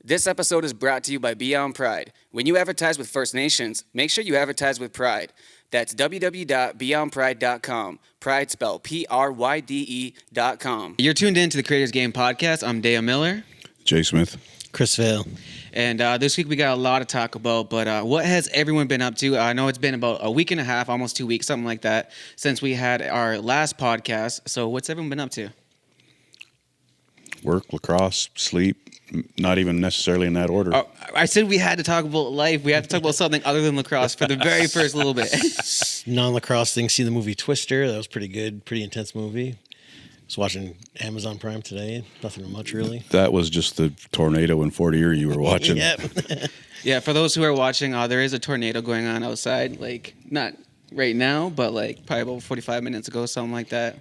This episode is brought to you by Beyond Pride. When you advertise with First Nations, make sure you advertise with pride. That's www.beyondpride.com. Pride spelled PRYDE.com. You're tuned in to the Creators Game podcast. I'm Daya Miller. Jay Smith. Chris Vale. And this week we got a lot to talk about, but what has everyone been up to? I know it's been about a week and a half, almost 2 weeks, something like that, since we had our last podcast. So what's everyone been up to? Work, lacrosse, sleep, not even necessarily in that order. I said we had to talk about life. We had to talk about something other than lacrosse for the very first little bit. Non-lacrosse thing. See the movie Twister. That was pretty good. Pretty intense movie. I was watching Amazon Prime today. Nothing much, really. That was just the tornado in Fort Erie you were watching. Yep. Yeah, for those who are watching, there is a tornado going on outside. Like, not right now, but like probably about 45 minutes ago, something like that.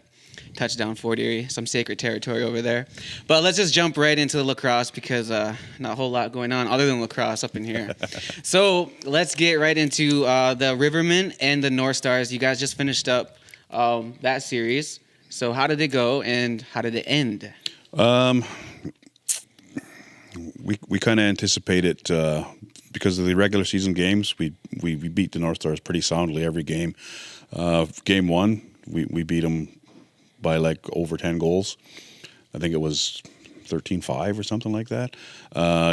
Touchdown Fort Erie, some sacred territory over there. But let's just jump right into the lacrosse because not a whole lot going on other than lacrosse up in here. So let's get right into the Rivermen and the North Stars. You guys just finished up that series. So how did it go and how did it end? We kind of anticipated because of the regular season games. We beat the North Stars pretty soundly every game. Game one, we beat them by like over 10 goals. I think it was 13-5 or something like that.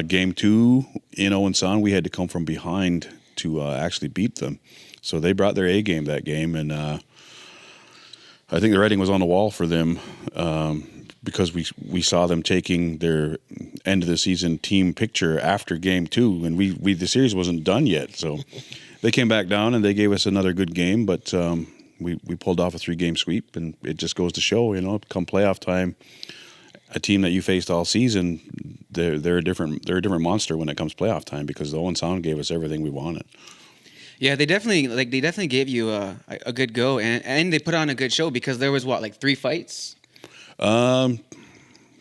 Game two in Owen Sound, we had to come from behind to actually beat them. So they brought their A game that game, and I think the writing was on the wall for them because we saw them taking their end of the season team picture after game two, and the series wasn't done yet. So they came back down and they gave us another good game, but we pulled off a 3-game sweep, and it just goes to show, come playoff time, a team that you faced all season, they're a different monster when it comes playoff time because the Owen Sound gave us everything we wanted. Yeah, they definitely gave you a good go, and they put on a good show because there was 3 fights.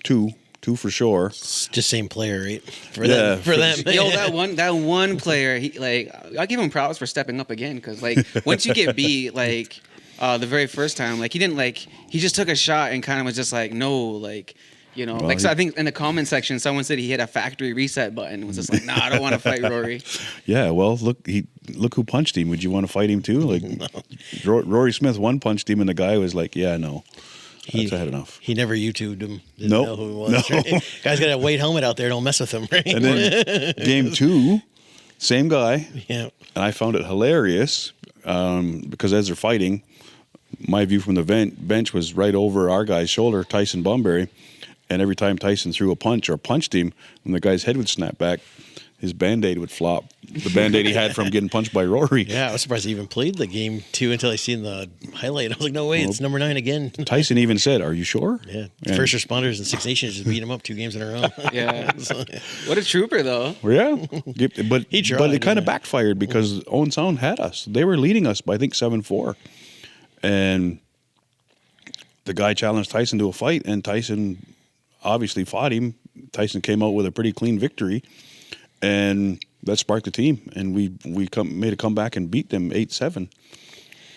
Two for sure. Just same player, right? For them. Yo, that one player, I give him props for stepping up again because once you get beat the very first time, he didn't he just took a shot and kind of was just no. So I think in the comment section, someone said he hit a factory reset button and was just nah, I don't want to fight Rory. Yeah, well, look who punched him. Would you want to fight him too? No. Rory Smith punched him, and the guy was yeah, no. That's had enough. He never YouTubed him. Didn't know who he was. No. Right? Guy's got a white helmet out there. Don't mess with him. Right? And then game two, same guy. Yeah. And I found it hilarious because as they're fighting, my view from the bench was right over our guy's shoulder, Tyson Bunbury. And every time Tyson threw a punch or punched him, when the guy's head would snap back, his Band-Aid would flop. The Band-Aid he had from getting punched by Rory. Yeah, I was surprised he even played the game two until I seen the highlight. I was like, no way, it's number 9 again. Tyson even said, "Are you sure?" Yeah, first responders in Six Nations just beat him up 2 games in a row. Yeah, what a trooper though. Yeah, but it kind of yeah. backfired because Owen Sound had us. They were leading us by I think 7-4, and the guy challenged Tyson to a fight, and Tyson obviously fought him. Tyson came out with a pretty clean victory. And that sparked the team, and we made a comeback and beat them 8-7.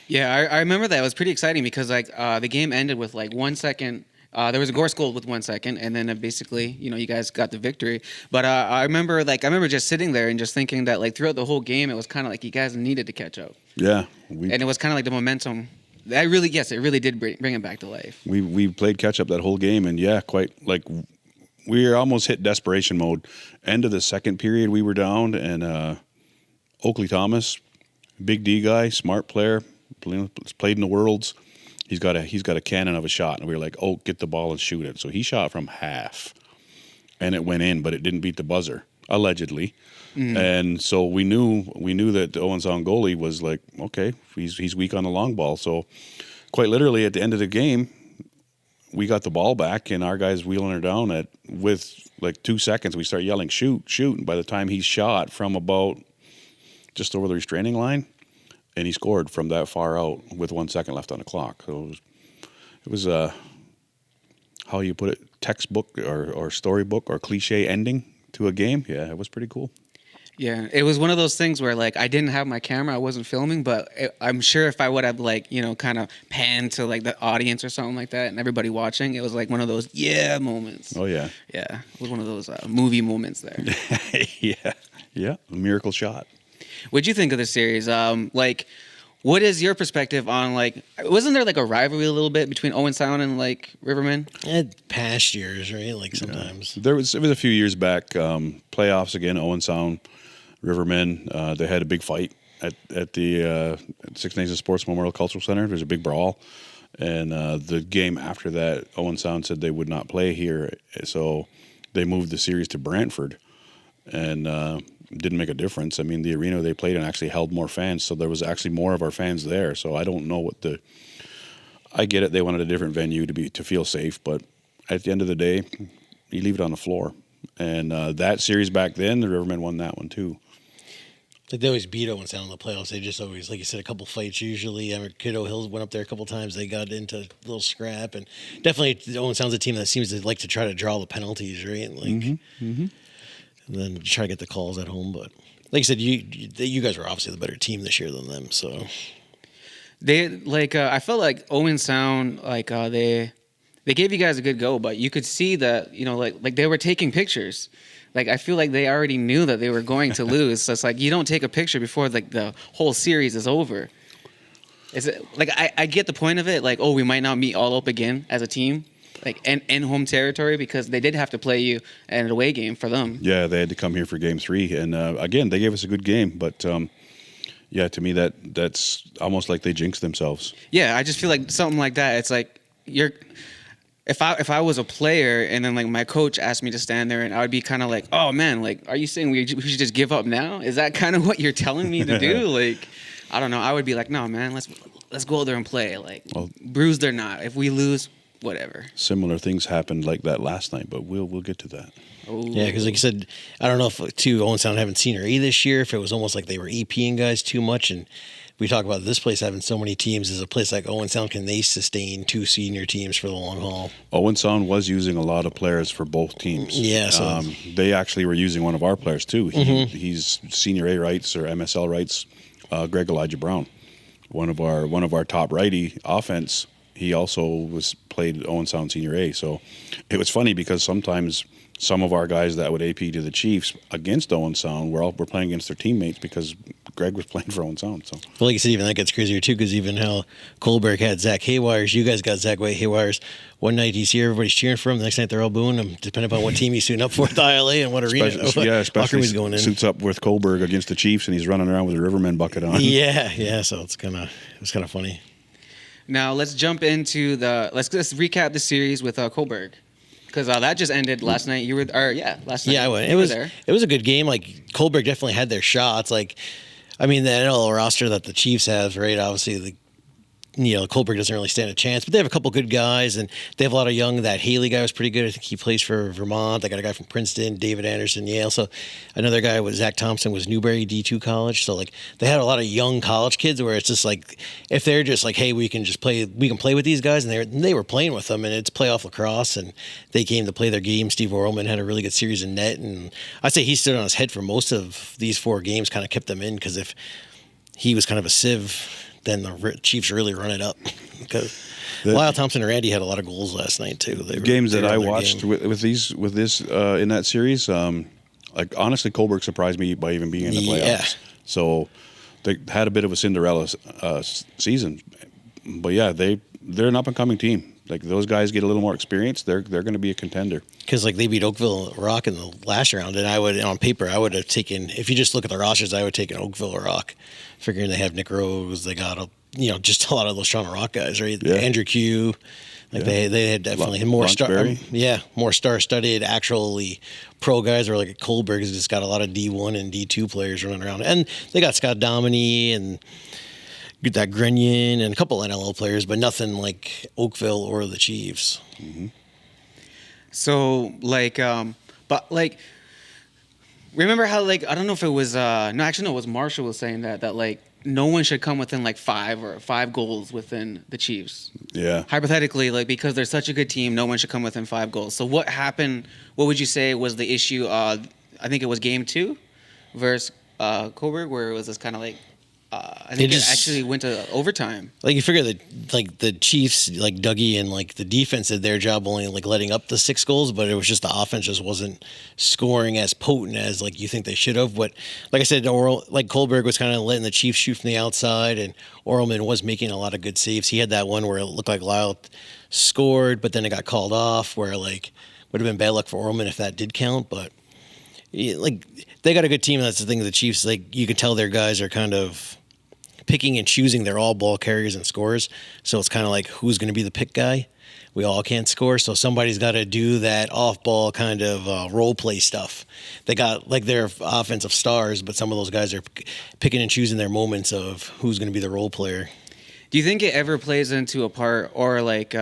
Yeah, I remember that. It was pretty exciting because the game ended with 1 second. There was a Gorse goal with 1 second, and then basically, you guys got the victory. But I remember just sitting there and just thinking that throughout the whole game, it was kind of you guys needed to catch up. Yeah, and it was kind of the momentum. It really did bring it back to life. We played catch up that whole game, and quite we almost hit desperation mode. End of the second period, we were down, and Oakley Thomas, big D guy, smart player, played in the Worlds. He's got a cannon of a shot, and we were like, "Oh, get the ball and shoot it." So he shot from half, and it went in, but it didn't beat the buzzer, allegedly. Mm-hmm. And so we knew that the Owen Sound goalie was okay, he's weak on the long ball. So quite literally, at the end of the game, we got the ball back, and our guys wheeling her down with 2 seconds. We start yelling, "Shoot, shoot!" And by the time he shot from about just over the restraining line, and he scored from that far out with 1 second left on the clock. So it was how you put it, textbook or storybook or cliche ending to a game. Yeah, it was pretty cool. Yeah, it was one of those things where like I didn't have my camera, I wasn't filming, but I'm sure if I would have like kind of panned to like the audience or something like that, and everybody watching, it was like one of those moments. Oh yeah, Yeah, it was one of those movie moments there. yeah, a miracle shot. What'd you think of the series? Like, what is your perspective on like? Wasn't there like a rivalry a little bit between Owen Sound and like Riverman? Past years, right? Like sometimes. It was a few years back. Playoffs again. Owen Sound, Rivermen. They had a big fight at the Six Nations Sports Memorial Cultural Center. There's a big brawl, and the game after that, Owen Sound said they would not play here, so they moved the series to Brantford, and didn't make a difference. I mean, the arena they played in actually held more fans, so there was actually more of our fans there. So I don't know what the. I get it. They wanted a different venue to feel safe, but at the end of the day, you leave it on the floor. And that series back then, the Rivermen won that one too. Like they always beat Owen Sound in the playoffs. They just always, like you said, a couple fights usually. I mean, Kiddo Hills went up there a couple times. They got into a little scrap, and definitely Owen Sound's a team that seems to like to try to draw the penalties, right? Like, and then try to get the calls at home. But like you said, you guys were obviously the better team this year than them. So they like I felt like Owen Sound like they gave you guys a good go, but you could see that like they were taking pictures. Like I feel like they already knew that they were going to lose. So it's like you don't take a picture before like the whole series is over. Is it like I get the point of it? Like, oh, we might not meet all up again as a team, like in home territory, because they did have to play you in an away game for them. Yeah, they had to come here for Game 3, and again, they gave us a good game. But yeah, to me that's almost like they jinxed themselves. Yeah, I just feel like something like that. It's like you're. If I was a player and then like my coach asked me to stand there, and I would be kind of like, oh man, like, are you saying we should just give up now? Is that kind of what you're telling me to do? Like, I don't know. I would be like, no, man, let's go out there and play. Like, bruised or not, if we lose, whatever. Similar things happened like that last night, but we'll get to that. Oh. yeah, because like you said, I don't know if Owen Sound haven't senior A this year. If it was almost like they were EPing guys too much, and we talk about this place having so many teams. Is a place like Owen Sound, can they sustain 2 senior teams for the long haul? Owen Sound was using a lot of players for both teams. Yeah, so they actually were using one of our players too. He's senior A rights or MSL rights. Greg Elijah Brown, one of our top righty offense. He also played Owen Sound senior A. So it was funny because sometimes some of our guys that would AP to the Chiefs against Owen Sound we're playing against their teammates because Greg was playing for Owen Sound. So, well, like you said, even that gets crazier too, because even how Kohlberg had Zach Haywires, you guys got Zach Haywires. One night he's here, everybody's cheering for him. The next night they're all booing him, depending upon what team he's suiting up for at the ILA and what arena. Especially he's going in. Suits up with Kohlberg against the Chiefs, and he's running around with a Riverman bucket on. Yeah. So it's kind of funny. Now let's jump into let's recap the series with Kohlberg. Because that just ended last night. Last night. Yeah, I went. It was a good game. Like Kohlberg definitely had their shots. Like, I mean, the NL roster that the Chiefs have, right? Obviously, Kohlberg doesn't really stand a chance, but they have a couple good guys, and they have a lot of young. That Haley guy was pretty good. I think he plays for Vermont. They got a guy from Princeton, David Anderson, Yale. So another guy was Zach Thompson, was Newberry D2 college. So like they had a lot of young college kids where it's just like if they're just like, hey, we can play with these guys, and they were playing with them, and it's playoff lacrosse, and they came to play their game. Steve Orlman had a really good series in net, and I'd say he stood on his head for most of these 4 games, kind of kept them in, because if he was kind of a sieve, then the Chiefs really run it up. Because Lyle Thompson and Randy had a lot of goals last night too. Games that I watched with this in that series, like honestly, Kohlberg surprised me by even being in the playoffs. Yeah. So they had a bit of a Cinderella season, but yeah, they're an up and coming team. Like those guys get a little more experience, they're going to be a contender. Because like they beat Oakville Rock in the last round, and on paper I would have taken, if you just look at the rosters, I would have taken Oakville Rock, figuring they have Nick Rose, they got just a lot of those Toronto Rock guys, right? Yeah. Andrew Q, they had definitely more star-studded, actually pro guys, or like Kohlberg has just got a lot of D1 and D2 players running around, and they got Scott Dominy and that Grenion and a couple NLL players, but nothing like Oakville or the Chiefs. Mm-hmm. So remember how I don't know if it was it was Marshall was saying that like no one should come within like 5 goals within the Chiefs. Yeah. Hypothetically, like because they're such a good team, no one should come within 5 goals. So what happened? What would you say was the issue? I think it was game 2. versus Coburg, where it was just kind of like I They think just- it actually went to overtime. Like you figure that like the Chiefs, like Dougie and like the defense did their job only like letting up the 6 goals, but it was just the offense just wasn't scoring as potent as like you think they should have. But like I said, like Kohlberg was kind of letting the Chiefs shoot from the outside, and Orelman was making a lot of good saves. He had that one where it looked like Lyle scored, but then it got called off, where like would have been bad luck for Orelman if that did count. But yeah, like they got a good team. That's the thing. The Chiefs, like you can tell their guys are kind of picking and choosing. They're all ball carriers and scorers. So it's kind of like who's going to be the pick guy. We all can't score, so somebody's got to do that off-ball kind of role play stuff. They got like their offensive stars, but some of those guys are picking and choosing their moments of who's going to be the role player. Do you think it ever plays into a part, or like,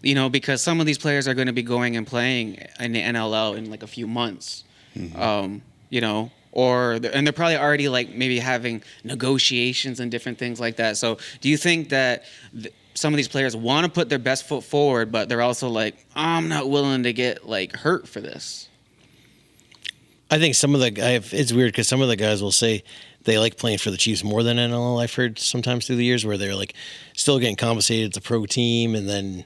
because some of these players are going to be going and playing in the NLL in like a few months, and they're probably already like maybe having negotiations and different things like that. So do you think that some of these players want to put their best foot forward, but they're also like, I'm not willing to get like hurt for this? I think some of it's weird because some of the guys will say they like playing for the Chiefs more than NLL. I've heard sometimes through the years where they're like still getting compensated. It's a pro team, and then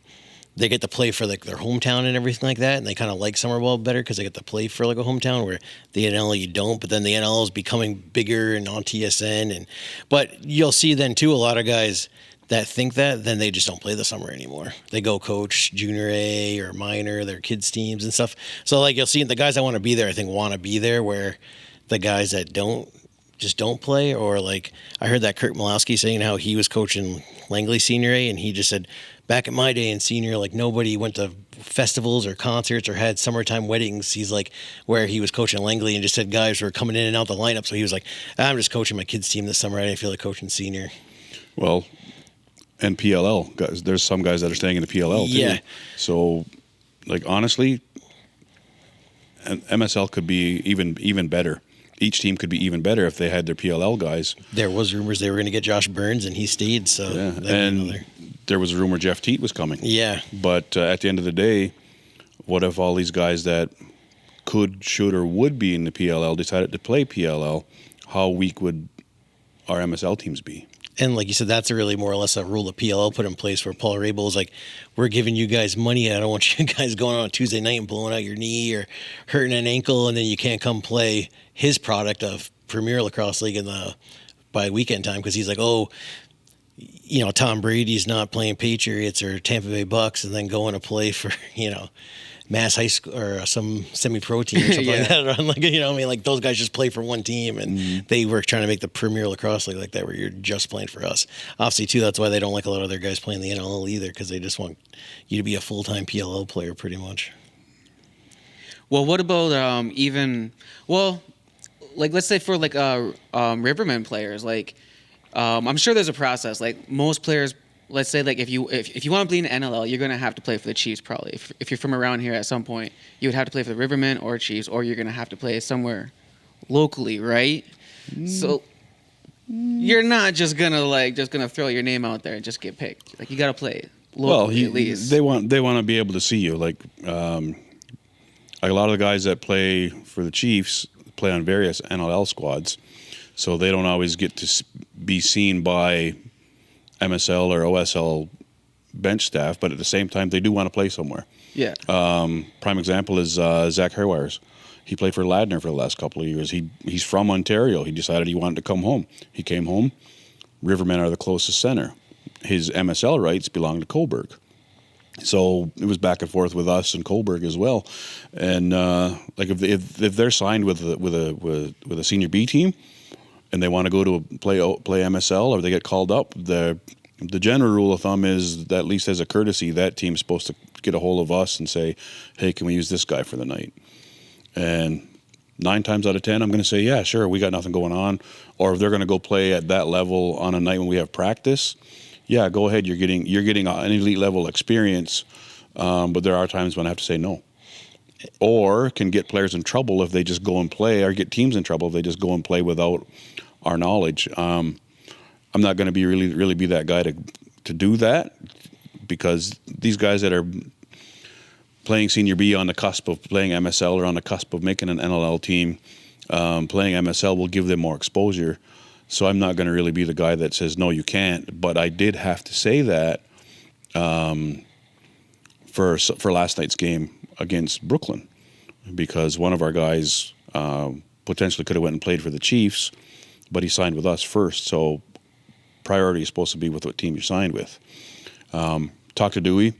they get to play for like their hometown and everything like that, and they kind of like summer ball better because they get to play for like a hometown, where the NLL you don't. But then the NLL is becoming bigger and on TSN, but you'll see then too a lot of guys that think that then they just don't play the summer anymore. They go coach junior A or minor, their kids teams and stuff. So like you'll see the guys that want to be there, I think want to be there, where the guys that don't play. Or like I heard that Kurt Malowski saying how he was coaching Langley Senior A, and he just said back in my day in senior, like nobody went to festivals or concerts or had summertime weddings. He's like where he was coaching Langley and just said guys were coming in and out the lineup. So he was like, I'm just coaching my kids team this summer. I didn't feel like coaching senior. Well, and PLL guys, there's some guys that are staying in the PLL too. Yeah. So, like honestly, an MSL could be even better. Each team could be even better if they had their PLL guys. There was rumors they were going to get Josh Burns, and he stayed. So Yeah, and there was a rumor Jeff Teat was coming. Yeah. But at the end of the day, what if all these guys that could, should, or would be in the PLL decided to play PLL? How weak would our MSL teams be? And like you said, that's really more or less a rule that PLL put in place, where Paul Rabel is like, we're giving you guys money. I don't want you guys going on a Tuesday night and blowing out your knee or hurting an ankle, and then you can't come play his product of Premier Lacrosse League by weekend time, because he's like, Tom Brady's not playing Patriots or Tampa Bay Bucks and then going to play for, Mass High School or some semi-pro team or something like that. Or like those guys just play for one team, and they were trying to make the Premier Lacrosse League like that, where you're just playing for us. Obviously, too, that's why they don't like a lot of their guys playing the NLL either, because they just want you to be a full-time PLL player pretty much. Well, what about like let's say for like Riverman players, like I'm sure there's a process. Like most players, let's say like if you want to play in the NLL, you're gonna have to play for the Chiefs probably. If you're from around here at some point, you would have to play for the Rivermen or Chiefs, or you're gonna have to play somewhere locally, right? So you're not just gonna throw your name out there and just get picked. Like you gotta play locally at least. They want to be able to see you. Like a lot of the guys that play for the Chiefs play on various NLL squads, so they don't always get to be seen by MSL or OSL bench staff, but at the same time, they do want to play somewhere. Yeah. Prime example is Zach Herwires. He played for Ladner for the last couple of years. He's from Ontario. He decided he wanted to come home. He came home. Rivermen are the closest center. His MSL rights belong to Coburg. So it was back and forth with us and Coburg as well. And like if they're signed with a senior B team, and they want to go to play MSL, or they get called up, the general rule of thumb is that, at least as a courtesy, that team's supposed to get a hold of us and say, hey, can we use this guy for the night? And 9 times out of 10, I'm going to say, yeah, sure, we got nothing going on. Or if they're going to go play at that level on a night when we have practice, yeah, go ahead. You're getting an elite level experience, but there are times when I have to say no. Or can get players in trouble if they just go and play, or get teams in trouble if they just go and play without our knowledge. I'm not going to be really be that guy to do that, because these guys that are playing Senior B on the cusp of playing MSL or on the cusp of making an NLL team, playing MSL will give them more exposure. So I'm not going to really be the guy that says, no, you can't. But I did have to say that for last night's game against Brooklyn, because one of our guys potentially could have went and played for the Chiefs, but he signed with us first. So priority is supposed to be with what team you're signed with. Talked to Dewey.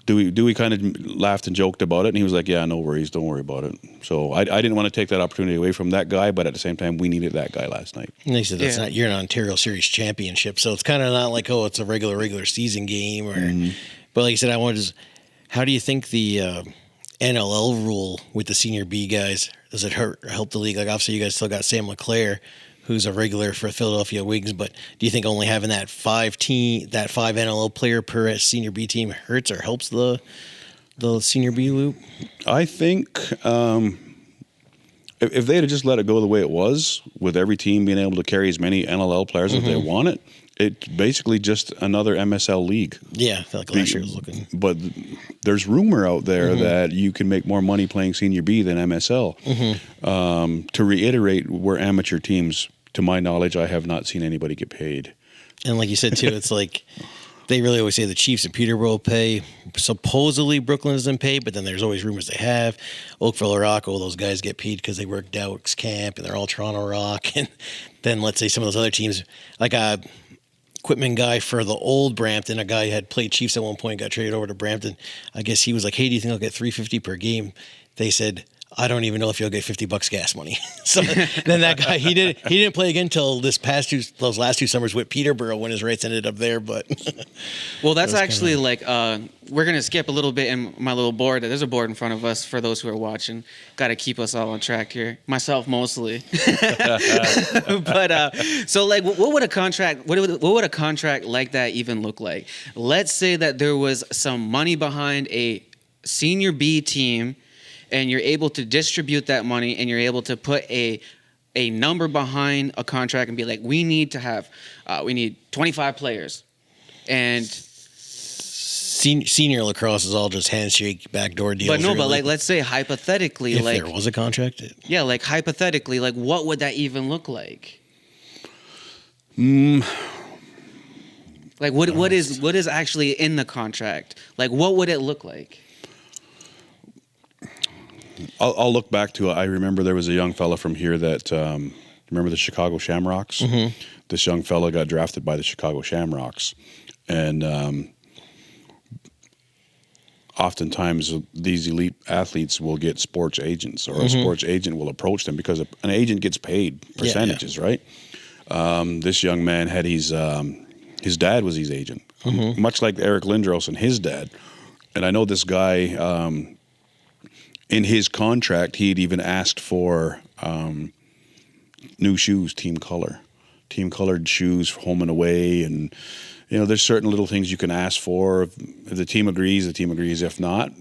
Dewey kind of laughed and joked about it, and he was like, yeah, no worries, don't worry about it. So I didn't want to take that opportunity away from that guy, but at the same time, we needed that guy last night. And they said that's not, you're an Ontario Series championship, so it's kind of not like, oh, it's a regular season game. Or, But like you said, I wanted to, how do you think the NLL rule with the Senior B guys, does it hurt or help the league? Like, obviously, you guys still got Sam LeClaire, who's a regular for Philadelphia Wigs, but do you think only having that five NLL player per Senior B team hurts or helps the Senior B loop? I think if they had just let it go the way it was, with every team being able to carry as many NLL players as they wanted, it's basically just another MSL league. Yeah, I feel like last year was looking. But there's rumor out there that you can make more money playing Senior B than MSL. To reiterate, we're amateur teams. To my knowledge, I have not seen anybody get paid. And like you said, too, it's like they really always say the Chiefs and Peterborough pay. Supposedly Brooklyn doesn't pay, but then there's always rumors they have. Oakville or Rock, those guys get paid because they work Dow's camp and they're all Toronto Rock. And then let's say some of those other teams, like a equipment guy for the old Brampton, a guy who had played Chiefs at one point, got traded over to Brampton. I guess he was like, hey, do you think I'll get $350 per game? They said, I don't even know if you'll get $50 gas money. So then that guy, he didn't play again until those last two summers with Peterborough when his rights ended up there. But well, that's actually like we're gonna skip a little bit in my little board. There's a board in front of us for those who are watching. Got to keep us all on track here. Myself mostly. But so like, what would a contract? What would a contract like that even look like? Let's say that there was some money behind a Senior B team, and you're able to distribute that money, and you're able to put a number behind a contract and be like, we need 25 players. And senior lacrosse is all just handshake, backdoor deals. But no, really. but like, let's say hypothetically, if like there was a contract. Yeah, like hypothetically, like what would that even look like? Like what is actually in the contract? Like what would it look like? I'll look back to it. I remember there was a young fella from here that remember the Chicago Shamrocks. This young fella got drafted by the Chicago Shamrocks, and oftentimes these elite athletes will get sports agents, or a sports agent will approach them because an agent gets paid percentages, right? This young man had his dad was his agent, much like Eric Lindros and his dad. And I know this guy. In his contract, he'd even asked for new shoes, team colored shoes, home and away, and there's certain little things you can ask for. If the team agrees, the team agrees. If not,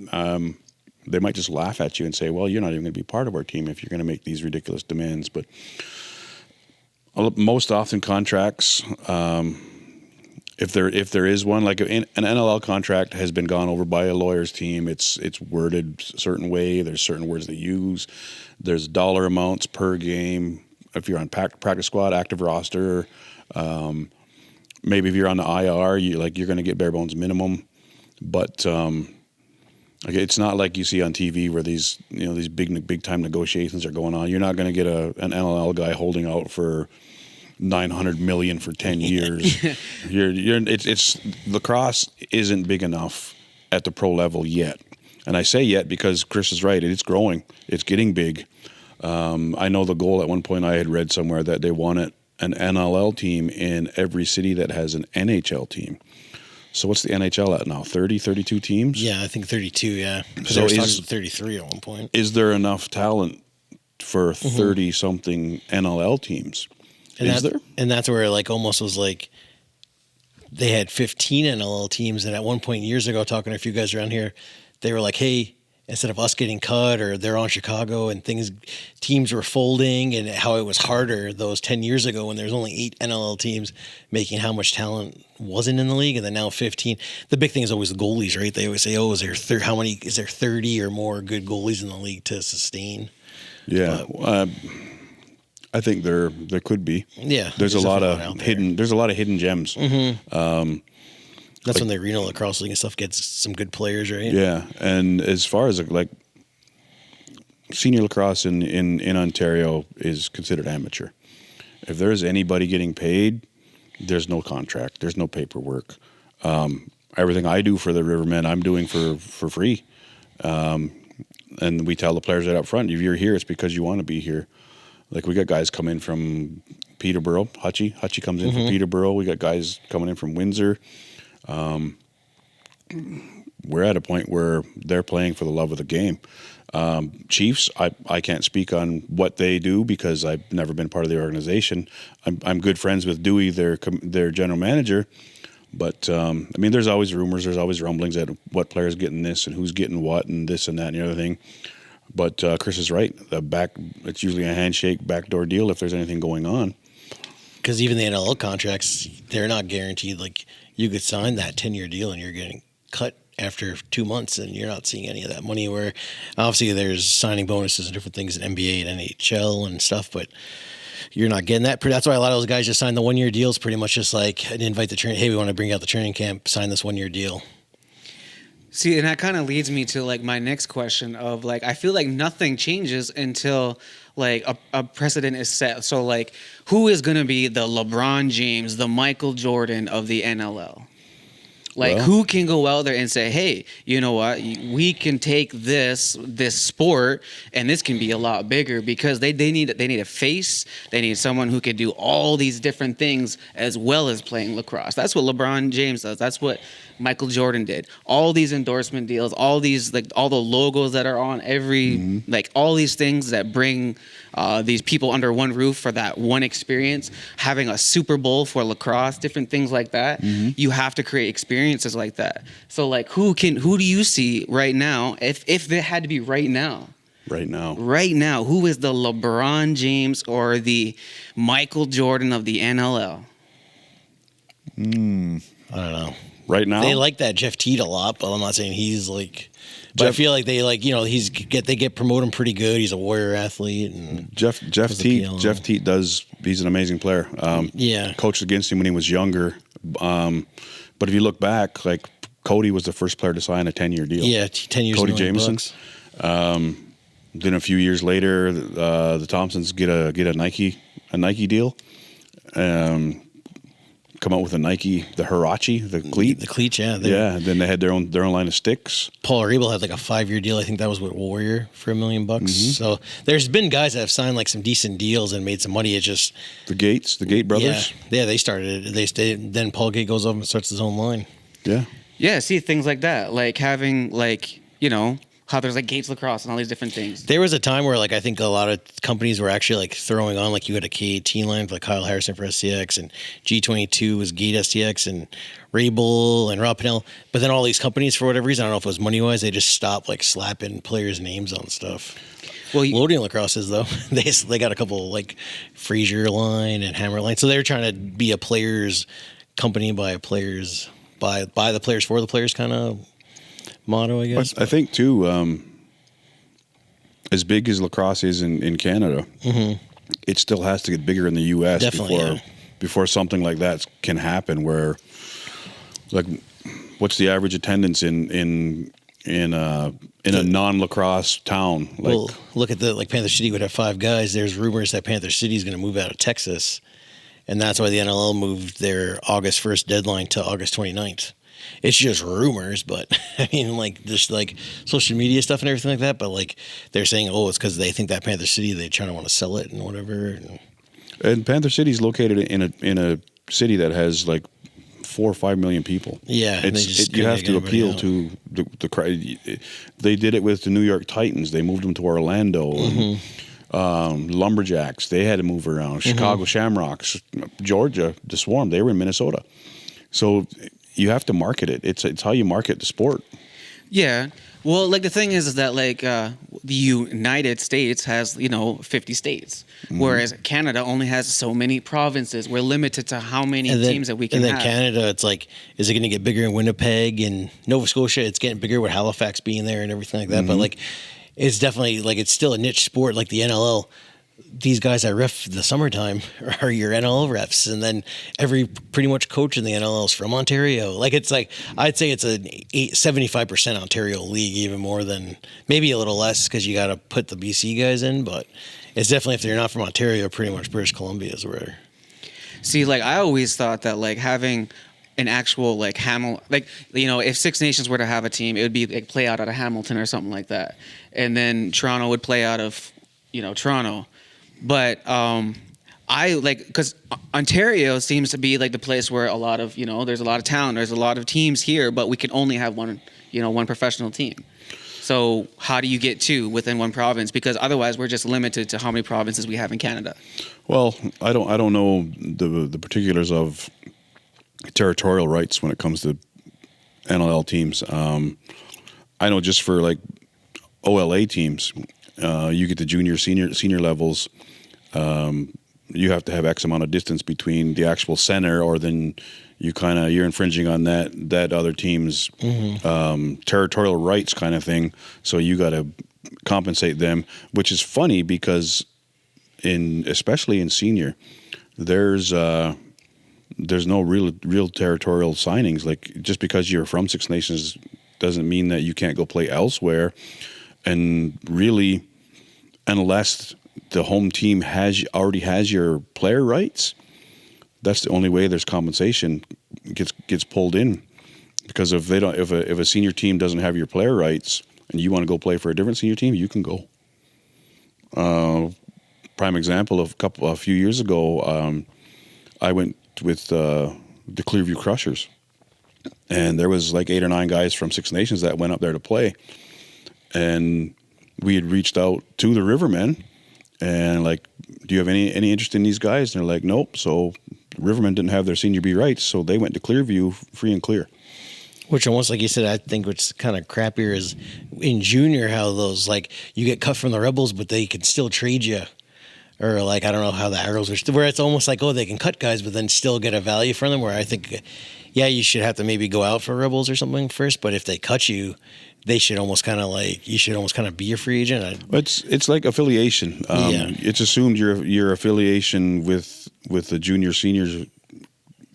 they might just laugh at you and say, "Well, you're not even going to be part of our team if you're going to make these ridiculous demands." But most often, contracts. If there is one, like an NLL contract has been gone over by a lawyer's team, it's worded a certain way. There's certain words they use. There's dollar amounts per game. If you're on practice squad, active roster, maybe if you're on the IR, you're going to get bare bones minimum. But it's not like you see on TV where these big time negotiations are going on. You're not going to get an NLL guy holding out for $900 million for 10 years. It's lacrosse isn't big enough at the pro level yet, and I say yet because Chris is right. It's growing. It's getting big. I know the goal at one point I had read somewhere that they wanted an NLL team in every city that has an NHL team. So what's the NHL at now? 30, 32 teams? Yeah, I think 32. Yeah, so is 33 at one point. Is there enough talent for 30 something NLL teams? And that's where like almost was like they had 15 NLL teams, and at one point years ago, talking to a few guys around here, they were like, hey, instead of us getting cut or they're on Chicago and teams were folding, and how it was harder those 10 years ago when there was only 8 NLL teams making how much talent wasn't in the league, and then now 15. The big thing is always the goalies, right? They always say, oh, is there 30 or more good goalies in the league to sustain Yeah. I think there could be. Yeah, There's a lot out of there. hidden gems. Mm-hmm. That's when the regional lacrosse league and stuff gets some good players, right? Yeah, and as far as like senior lacrosse in Ontario is considered amateur. If there is anybody getting paid, there's no contract, there's no paperwork. Everything I do for the Rivermen, I'm doing for free. And we tell the players that up front, if you're here, it's because you want to be here. Like we got guys come in from Peterborough. Hutchie comes in from Peterborough. We got guys coming in from Windsor. We're at a point where they're playing for the love of the game. Chiefs, I can't speak on what they do because I've never been part of the organization. I'm good friends with Dewey, their general manager. But, I mean, there's always rumors, there's always rumblings at what player's getting this and who's getting what and this and that and the other thing. But Chris is right. It's usually a handshake, backdoor deal if there's anything going on. Because even the NLL contracts, they're not guaranteed. Like, you could sign that 10-year deal and you're getting cut after 2 months and you're not seeing any of that money, where obviously there's signing bonuses and different things in NBA and NHL and stuff, but you're not getting that. That's why a lot of those guys just sign the 1-year deals, pretty much just like an invite the training. Hey, we want to bring out the training camp, sign this 1-year deal. See, and that kind of leads me to like my next question of like, I feel like nothing changes until like a precedent is set. So like, who is going to be the LeBron James, the Michael Jordan of the NLL? Like, who can go out there and say, hey, you know what, we can take this sport and this can be a lot bigger, because they need a face. They need someone who can do all these different things as well as playing lacrosse. That's what LeBron James does. That's what Michael Jordan did. All these endorsement deals, all these, like, all the logos that are on every, like, all these things that bring these people under one roof for that one experience, having a Super Bowl for lacrosse, different things like that. You have to create experiences like that. So like, who do you see right now, if it had to be right now, who is the LeBron James or the Michael Jordan of the NLL? I don't know. Right now, they like that Jeff Teat a lot, but I'm not saying he's like. But I feel like they like, you know, they get promote him pretty good. He's a warrior athlete. And Jeff Teat does. He's an amazing player. Coached against him when he was younger. But if you look back, like Cody was the first player to sign a 10-year deal. Yeah, 10 years. Cody Jameson. Then a few years later, the Thompsons get a Nike deal. Come out with a Nike, the Hirachi, the cleat. The cleats, yeah. Then they had their own line of sticks. Paul Ariebel had like a 5-year deal. I think that was with Warrior for $1 million. So there's been guys that have signed like some decent deals and made some money. It's just the Gate brothers. Yeah, they started it. They stayed. Then Paul Gate goes over and starts his own line. Yeah, see, things like that, like having, like, you know, how there's like Gates Lacrosse and all these different things. There was a time where like I think a lot of companies were actually like throwing on, like you had a K18 line, like Kyle Harrison for SCX, and G22 was Gate STX, and Rabel and Rob Pennell. But then all these companies, for whatever reason, I don't know if it was money wise, they just stopped like slapping players' names on stuff. Well, Loading Lacrosses though, they got a couple like Fraser line and Hammer line, so they're trying to be a players company by the players for the players kind of motto, I guess. But I think too, as big as lacrosse is in Canada, it still has to get bigger in the U.S. before something like that can happen. Where, like, what's the average attendance in a non-lacrosse town? Like, well, look at Panther City would have 5 guys. There's rumors that Panther City is going to move out of Texas, and that's why the NLL moved their August 1st deadline to August 29th. It's just rumors, but I mean, like, just like social media stuff and everything like that. But like, they're saying, oh, it's because they think that Panther City, they trying to want to sell it and whatever. And Panther City is located in a city that has like 4 or 5 million people. Yeah, you have to appeal to the crowd. They did it with the New York Titans. They moved them to Orlando. And, Lumberjacks, they had to move around. Chicago Shamrocks, Georgia, the Swarm, they were in Minnesota. So you have to market it. It's how you market the sport. Yeah. Well, like, the thing is that, like, the United States has, 50 states, whereas Canada only has so many provinces. We're limited to how many teams that we can have. And then Canada, it's like, is it going to get bigger in Winnipeg and Nova Scotia? It's getting bigger with Halifax being there and everything like that. But, like, it's definitely like it's still a niche sport like the NLL. These guys that ref the summertime are your NLL refs, and then every pretty much coach in the NLL is from Ontario. Like it's like I'd say it's a 75% Ontario league, even more than maybe a little less because you got to put the BC guys in, but it's definitely if they're not from Ontario, pretty much British Columbia is where. See, like I always thought that like having an actual like like if Six Nations were to have a team, it would be like play out of Hamilton or something like that, and then Toronto would play out of Toronto. But I like because Ontario seems to be like the place where a lot of there's a lot of talent, there's a lot of teams here, but we can only have one professional team. So how do you get two within one province? Because otherwise we're just limited to how many provinces we have in Canada. Well, I don't know the particulars of territorial rights when it comes to NLL teams. I know just for like OLA teams, you get the junior, senior levels. You have to have X amount of distance between the actual center, or then you're infringing on that other team's territorial rights kind of thing. So you got to compensate them, which is funny because especially in senior, there's no real territorial signings. Like just because you're from Six Nations doesn't mean that you can't go play elsewhere. And really, unless the home team already has your player rights, that's the only way there's compensation gets pulled in. Because if a senior team doesn't have your player rights and you want to go play for a different senior team, you can go. Prime example of a few years ago, I went with the Clearview Crushers, and there was like 8 or 9 guys from Six Nations that went up there to play, and we had reached out to the Rivermen and like, do you have any interest in these guys? And they're like, nope. So Rivermen didn't have their senior B rights, so they went to Clearview free and clear. Which almost like you said, I think what's kind of crappier is in junior how those like you get cut from the Rebels, but they can still trade you. Or like I don't know how the Arrows are, where it's almost like they can cut guys, but then still get a value from them. Where I think, you should have to maybe go out for Rebels or something first. But if they cut you, they should almost kind of be a free agent. It's like affiliation. It's assumed your affiliation with the junior seniors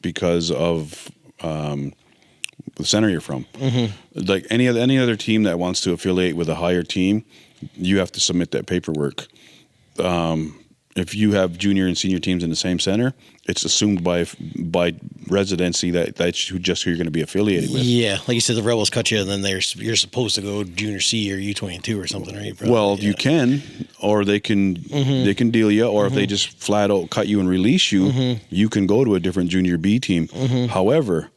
because of the center you're from. Mm-hmm. Like any other team that wants to affiliate with a higher team, you have to submit that paperwork. If you have junior and senior teams in the same center, it's assumed by residency that's who you're going to be affiliated with. Yeah, like you said, the Rebels cut you, and then you're supposed to go junior C or U22 or something, right? Probably. Well, you can, or they can deal you, or if they just flat out cut you and release you, you can go to a different junior B team. However,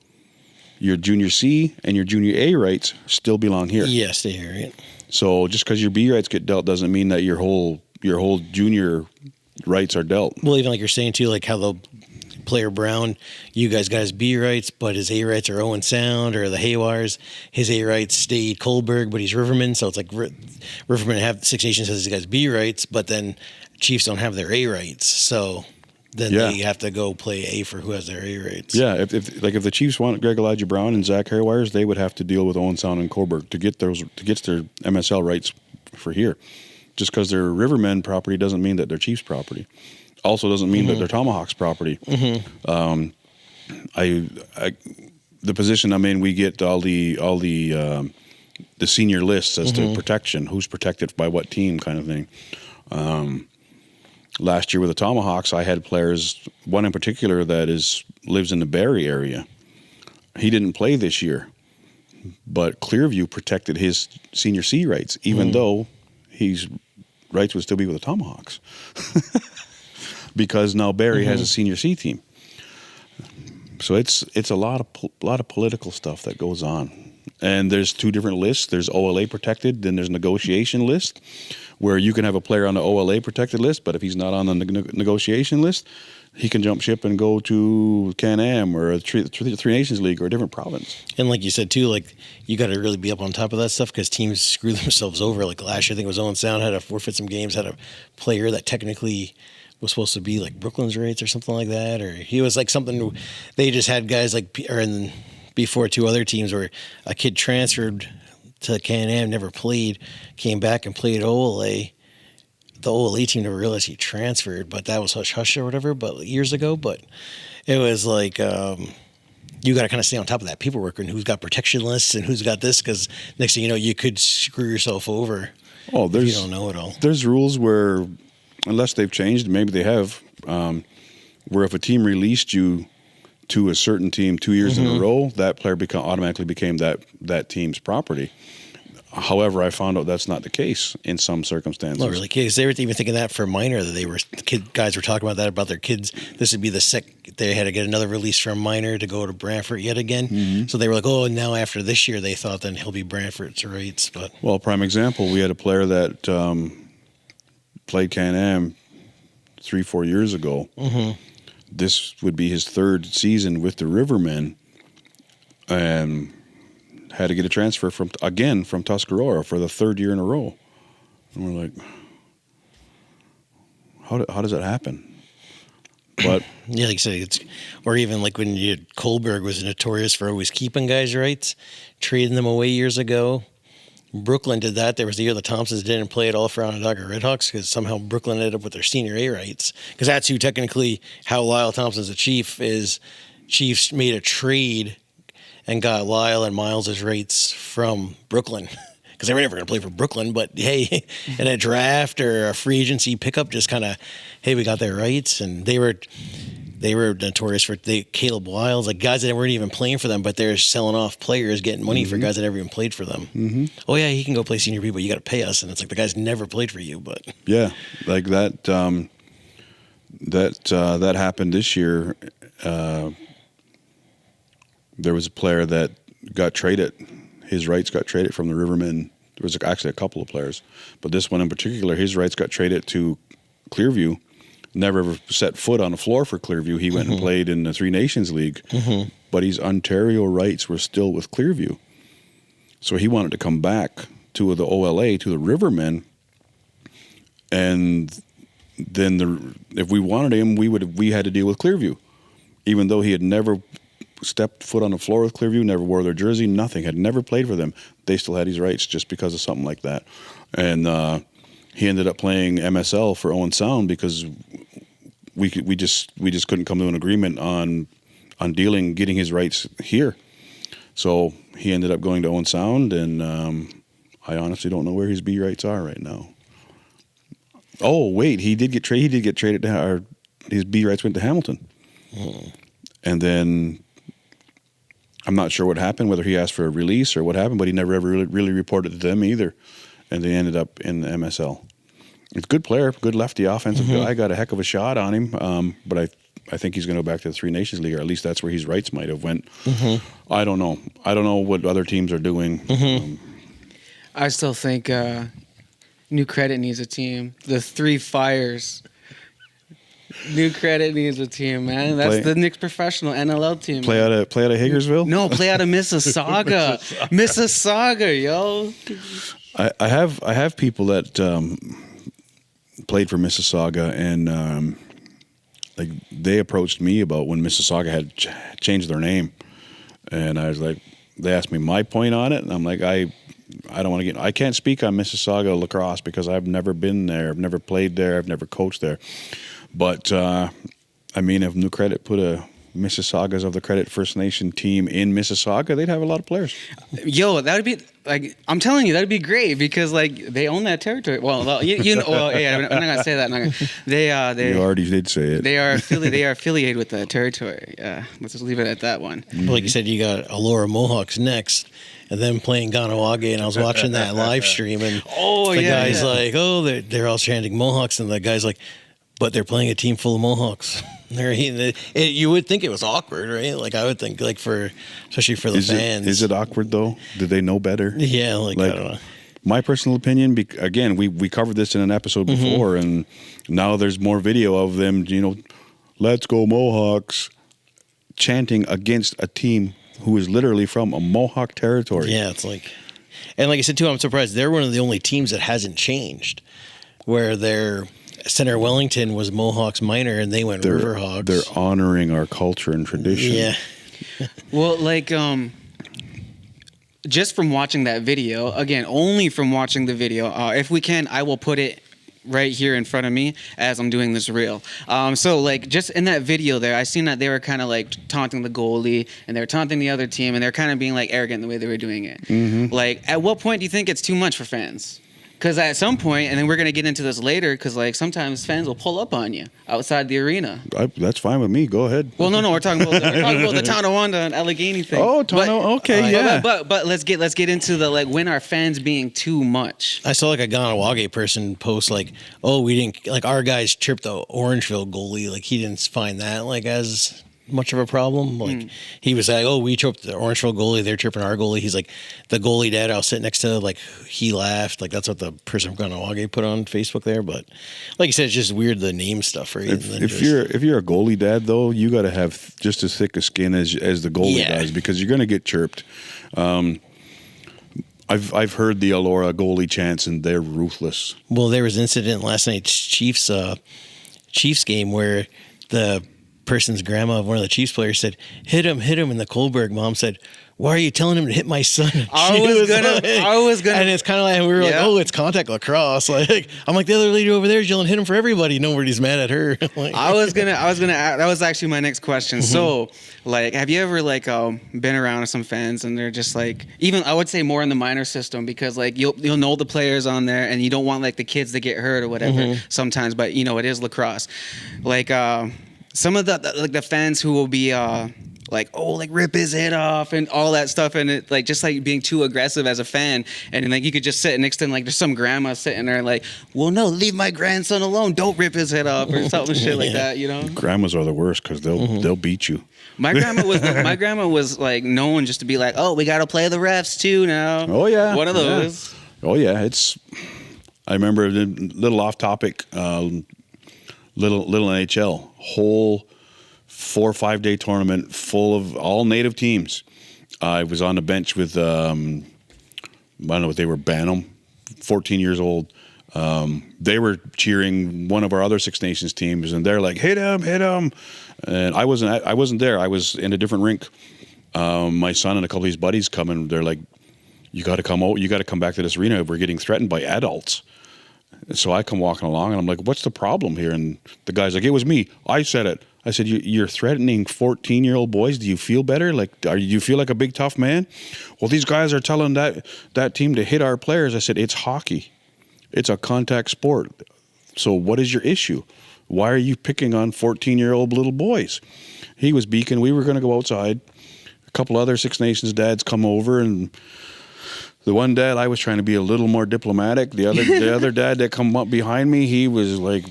your junior C and your junior A rights still belong here. Yeah, stay here, right? So just because your B rights get dealt doesn't mean that your whole junior rights are dealt. Well, even like you're saying too, like how the player Brown, you guys got his B rights, but his A rights are Owen Sound, or the Haywires, his A rights stayed Kohlberg, but he's Riverman. So it's like Riverman have Six Nations has his guys B rights, but then Chiefs don't have their A rights. So then they have to go play A for who has their A rights. Yeah, if the Chiefs want Greg Elijah Brown and Zach Haywires, they would have to deal with Owen Sound and Kohlberg to get their MSL rights for here. Just because they're Rivermen property doesn't mean that they're Chiefs property. Also doesn't mean that they're Tomahawks property. The position I'm in, we get all the senior lists as to protection, who's protected by what team, kind of thing. Last year with the Tomahawks, I had players, one in particular that lives in the Barrie area. He didn't play this year, but Clearview protected his senior C rights, even though his rights would still be with the Tomahawks. Because now Barrie has a senior C team. So it's a lot of political stuff that goes on. And there's 2 different lists. There's OLA protected, then there's negotiation list, where you can have a player on the OLA protected list, but if he's not on the negotiation list, he can jump ship and go to Can-Am or a Three Nations League or a different province. And like you said, too, like you got to really be up on top of that stuff because teams screw themselves over. Like last year, I think it was Owen Sound had to forfeit some games, had a player that technically was supposed to be like Brooklyn's rates or something like that. Or he was like something, they just had guys like, before 2 other teams where a kid transferred to Can-Am, never played, came back and played OLA. The OLA team never realized he transferred, but that was hush-hush or whatever, but years ago. But it was like you got to kind of stay on top of that paperwork and who's got protection lists and who's got this, because next thing you know, you could screw yourself over if you don't know it all. There's rules where, unless they've changed, maybe they have, where if a team released you to a certain team 2 years in a row, that player automatically became that team's property. However, I found out that's not the case in some circumstances. Not really, because they were even thinking that for minor, that guys were talking about that about their kids. This would be they had to get another release from minor to go to Brantford yet again. So they were like, oh, and now after this year, they thought then he'll be Brantford's rights. But well, prime example, we had a player that played Can-Am 3-4 years ago. This would be his third season with the Rivermen, and had to get a transfer from Tuscarora for the third year in a row. And we're like, how does that happen? But yeah, like I said, or even like when Kohlberg was notorious for always keeping guys' rights, trading them away years ago. Brooklyn did that. There was the year the Thompsons didn't play at all for Onondaga Redhawks because somehow Brooklyn ended up with their senior A rights. Because that's who technically, how Lyle Thompson's a Chief is. Chiefs made a trade and got Lyle and Miles' rights from Brooklyn. Because they were never going to play for Brooklyn. But, hey, in a draft or a free agency pickup, just kind of, hey, we got their rights. And they were notorious for Caleb Wiles, like guys that weren't even playing for them, but they're selling off players, getting money for guys that never even played for them. Oh, yeah, he can go play senior B, but you got to pay us. And it's like the guy's never played for you. But yeah, like that happened this year. There was a player that got traded. His rights got traded from the Rivermen. There was actually a couple of players, but this one in particular, his rights got traded to Clearview. Never ever set foot on the floor for Clearview. He went and played in the Three Nations League, but his Ontario rights were still with Clearview. So he wanted to come back to the OLA, to the Rivermen, and then if we wanted him, we had to deal with Clearview, even though he had never stepped foot on the floor with Clearview, never wore their jersey, nothing, had never played for them. They still had his rights just because of something like that. And he ended up playing MSL for Owen Sound because we just couldn't come to an agreement on getting his rights here. So he ended up going to Owen Sound, and I honestly don't know where his B rights are right now. Oh wait, he did get traded. His B rights went to Hamilton, and then I'm not sure what happened, whether he asked for a release or what happened, but he never ever really reported to them either, and they ended up in the MSL. It's a good player, good lefty offensive guy, got a heck of a shot on him, but I think he's going to go back to the Three Nations League, or at least that's where his rights might have went. I don't know. I don't know what other teams are doing. I still think New Credit needs a team. The Three Fires. New Credit needs a team, man. That's the Knicks professional NLL team. Play out of Hagersville? No, play out of Mississauga. Mississauga, yo. I have people that played for Mississauga, and like they approached me about when Mississauga had changed their name, and I was like, they asked me my point on it, and I'm like, I don't want to I can't speak on Mississauga lacrosse because I've never been there, I've never played there, I've never coached there. But, I mean, if New Credit put a Mississaugas of the Credit First Nation team in Mississauga, they'd have a lot of players. Yo, that would be, like, I'm telling you, that would be great because, like, they own that territory. Well you know, well, yeah, I'm not going to say that. They you already did say it. They are affiliated with the territory. Let's just leave it at that one. Like you said, you got Allura Mohawks next, and then playing Ganawage, and I was watching that live stream, and the guy's like, oh, they're all chanting Mohawks, and the guy's like, but they're playing a team full of Mohawks. You would think it was awkward, right? Like I would think, like especially for the fans. Is it awkward though? Did they know better? Yeah, like I don't know. My personal opinion, again, we covered this in an episode before, and now there's more video of them. Let's go Mohawks, chanting against a team who is literally from a Mohawk territory. Yeah, it's like, and like I said too, I'm surprised they're one of the only teams that hasn't changed, where they're. Center Wellington was Mohawks minor, and they went Riverhawks. They're honoring our culture and tradition. Yeah. Well, like just from watching that video, again, only from watching the video, if we can, I will put it right here in front of me as I'm doing this reel. So like just in that video there, I seen that they were kind of like taunting the goalie and they were taunting the other team and they're kind of being like arrogant in the way they were doing it. Like at what point do you think it's too much for fans? Because at some point, and then we're going to get into this later, because like sometimes fans will pull up on you outside the arena. That's fine with me. Go ahead. Well, no, we're talking about the Tonawanda and Allegheny thing. Oh, okay, yeah. But let's get into the like when are fans being too much? I saw like a Ganawage person post like, "Oh, we didn't like our guys tripped the Orangeville goalie. Like he didn't find that like as much of a problem. Like he was like, oh, we tripped the Orangeville goalie. They're tripping our goalie. He's like the goalie dad I was sitting next to. Like he laughed. Like that's what the person from Ganawage put on Facebook there. But like you said, it's just weird the name stuff, right? If you're a goalie dad though, you got to have just as thick a skin as the goalie does because you're going to get chirped. I've heard the Elora goalie chants and they're ruthless. Well, there was an incident last night's Chiefs game where the person's grandma of one of the Chiefs players said, hit him, and the Kohlberg mom said, why are you telling him to hit my son? I was gonna, and it's kind of like we were like, oh, it's contact lacrosse. Like I'm like the other lady over there is yelling, hit him for everybody. Nobody's mad at her. Like, I was gonna ask, that was actually my next question. So, like, have you ever like been around some fans and they're just like, even I would say more in the minor system because like you'll know the players on there and you don't want like the kids to get hurt or whatever sometimes, but you know it is lacrosse. Like some of the fans who will be like, oh, like rip his head off and all that stuff, and it like just like being too aggressive as a fan, and like you could just sit next to like there's some grandma sitting there like, well, no, leave my grandson alone, don't rip his head off or something shit like that, you know. Grandmas are the worst because they'll beat you. My grandma was like known just to be like, oh, we got to play the refs too now. Oh yeah, one of those. Yeah. Oh yeah, I remember a little off topic, little NHL whole 4 or 5 day tournament full of all native teams. I was on the bench with I don't know what they were, Bantam, 14 years old. They were cheering one of our other Six Nations teams, and they're like, hit him. And I wasn't there. I was in a different rink. My son and a couple of his buddies come and they're like, you got to come out. You got to come back to this arena. We're getting threatened by adults. So I come walking along and I'm like, what's the problem here? And the guy's like, it was me. I said it. I said, you're threatening 14-year-old boys. Do you feel better? Like, do you feel like a big tough man? Well, these guys are telling that team to hit our players. I said, it's hockey. It's a contact sport. So what is your issue? Why are you picking on 14-year-old little boys? He was beaking. We were going to go outside. A couple other Six Nations dads come over, and the one dad, I was trying to be a little more diplomatic. The other dad that come up behind me, he was like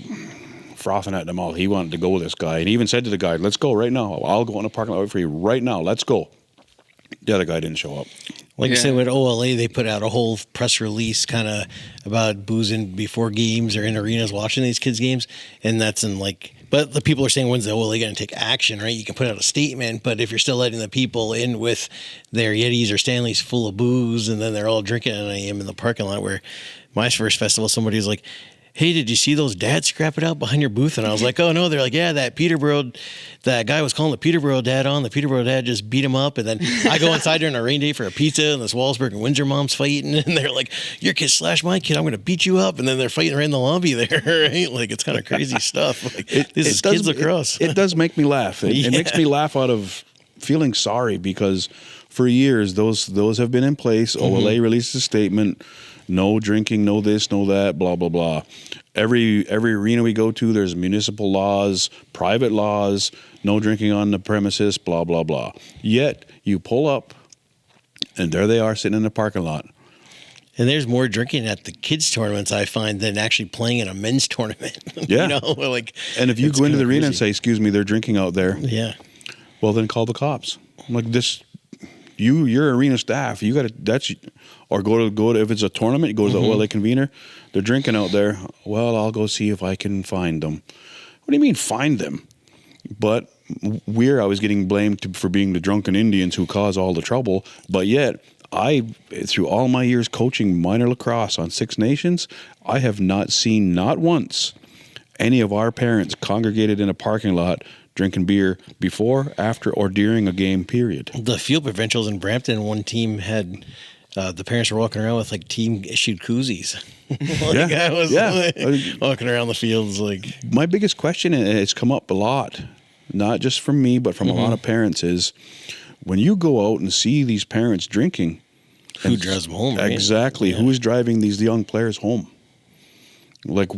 frothing at them all. He wanted to go with this guy. And he even said to the guy, let's go right now. I'll go in the parking lot for you right now. Let's go. The other guy didn't show up. Like I said, with OLA, they put out a whole press release kind of about boozing before games or in arenas watching these kids' games. And that's in like, but the people are saying, when's the OLA going to take action, right? You can put out a statement, but if you're still letting the people in with their Yetis or Stanleys full of booze and then they're all drinking at 9 a.m. in the parking lot, where my first festival, somebody was like, hey, did you see those dads scrap it out behind your booth? And I was like, oh, no. They're like, yeah, that guy was calling the Peterborough dad on. The Peterborough dad just beat him up. And then I go inside during a rain day for a pizza, and this Walsburg and Windsor mom's fighting. And they're like, your kid slashed my kid. I'm going to beat you up. And then they're fighting right in the lobby there, right? Like, it's kind of crazy stuff. Like, this is kids lacrosse. It does make me laugh. It makes me laugh out of feeling sorry because for years, those have been in place. OLA released a statement. No drinking, no this, no that, blah, blah, blah. Every arena we go to, there's municipal laws, private laws, no drinking on the premises, blah, blah, blah. Yet, you pull up, and there they are sitting in the parking lot. And there's more drinking at the kids' tournaments, I find, than actually playing in a men's tournament. Yeah. You know, like, and if you go into the arena and say, excuse me, they're drinking out there. Yeah. Well, then call the cops. I'm like, your arena staff, you got to, or go to, if it's a tournament, go to the OLA convener. They're drinking out there. Well, I'll go see if I can find them. What do you mean find them? But I was getting blamed for being the drunken Indians who cause all the trouble. But yet, through all my years coaching minor lacrosse on Six Nations, I have not seen not once any of our parents congregated in a parking lot drinking beer before, after, or during a game, period. The field provincials in Brampton, one team had the parents were walking around with like team issued koozies. Like Yeah, I was yeah. like, walking around the fields like. My biggest question, and it's come up a lot, not just from me, but from a lot of parents, is when you go out and see these parents drinking, Who drives them home? Right? exactly, Yeah. who is driving these young players home? Like,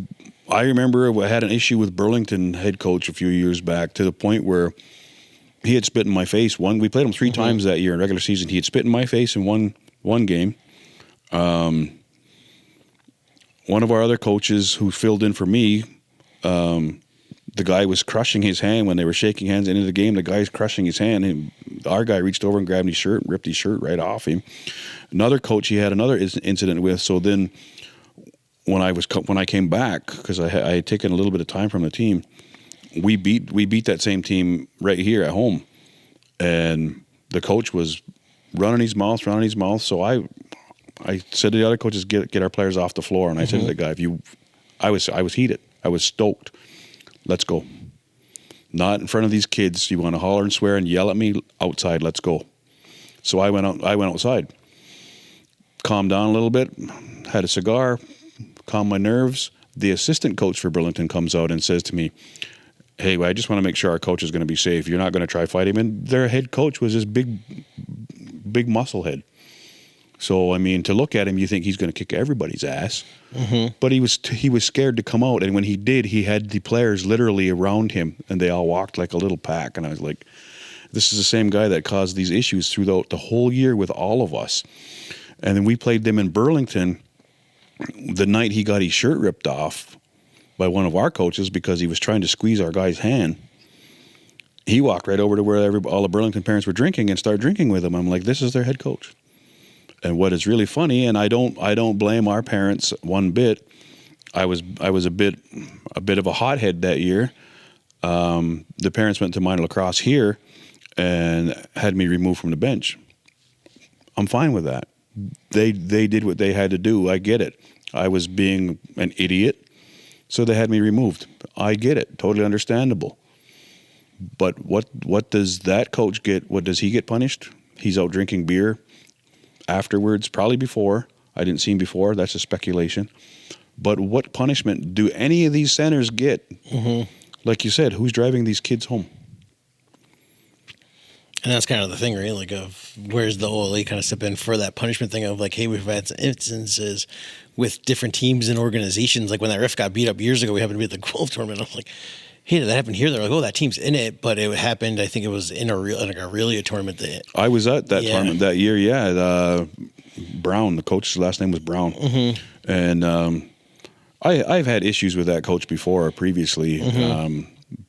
I remember I had an issue with Burlington head coach a few years back to the point where he had spit in my face. We played him 3 times that year in regular season. He had spit in my face in one game. One of our other coaches who filled in for me, the guy was crushing his hand when they were shaking hands into the game. The guy's crushing his hand, and our guy reached over and grabbed his shirt and ripped his shirt right off him. Another coach he had another incident with. So then, when I came back, because I had taken a little bit of time from the team, we beat that same team right here at home, and the coach was running his mouth. So I said to the other coaches, get our players off the floor, and I said to the guy, I was heated, I was stoked. Let's go. Not in front of these kids. You want to holler and swear and yell at me outside? Let's go. So I went outside, calmed down a little bit, had a cigar, calmed my nerves. The assistant coach for Burlington comes out and says to me, "Hey, I just want to make sure our coach is going to be safe. You're not going to try fight him." And their head coach was this big muscle head. So, I mean, to look at him, you think he's going to kick everybody's ass. But he was scared to come out. And when he did, he had the players literally around him, and they all walked like a little pack. And I was like, this is the same guy that caused these issues throughout the whole year with all of us. And then we played them in Burlington the night he got his shirt ripped off by one of our coaches because he was trying to squeeze our guy's hand. He walked right over to where all the Burlington parents were drinking and started drinking with him. I'm like, this is their head coach. And what is really funny, and I don't blame our parents one bit. I was a bit of a hothead that year. The parents went to minor lacrosse here and had me removed from the bench. I'm fine with that. They did what they had to do. I get it. I was being an idiot, so they had me removed. I get it. Totally understandable. But what does that coach get? What does he get punished? He's out drinking beer afterwards, probably before. I didn't see him before. That's a speculation. But what punishment do any of these centers get? Like you said, who's driving these kids home? And that's kind of the thing, right? Like, of where's the OLA kind of step in for that punishment thing of like, hey, we've had instances with different teams and organizations. Like when that ref got beat up years ago, we happened to be at the golf tournament. I was like, hey, did that happen here? They're like, oh, that team's in it, but it happened. I think it was in like a Aurelia tournament. I was at that tournament that year. Yeah, Brown, the coach's last name was Brown, and I've had issues with that coach before, previously.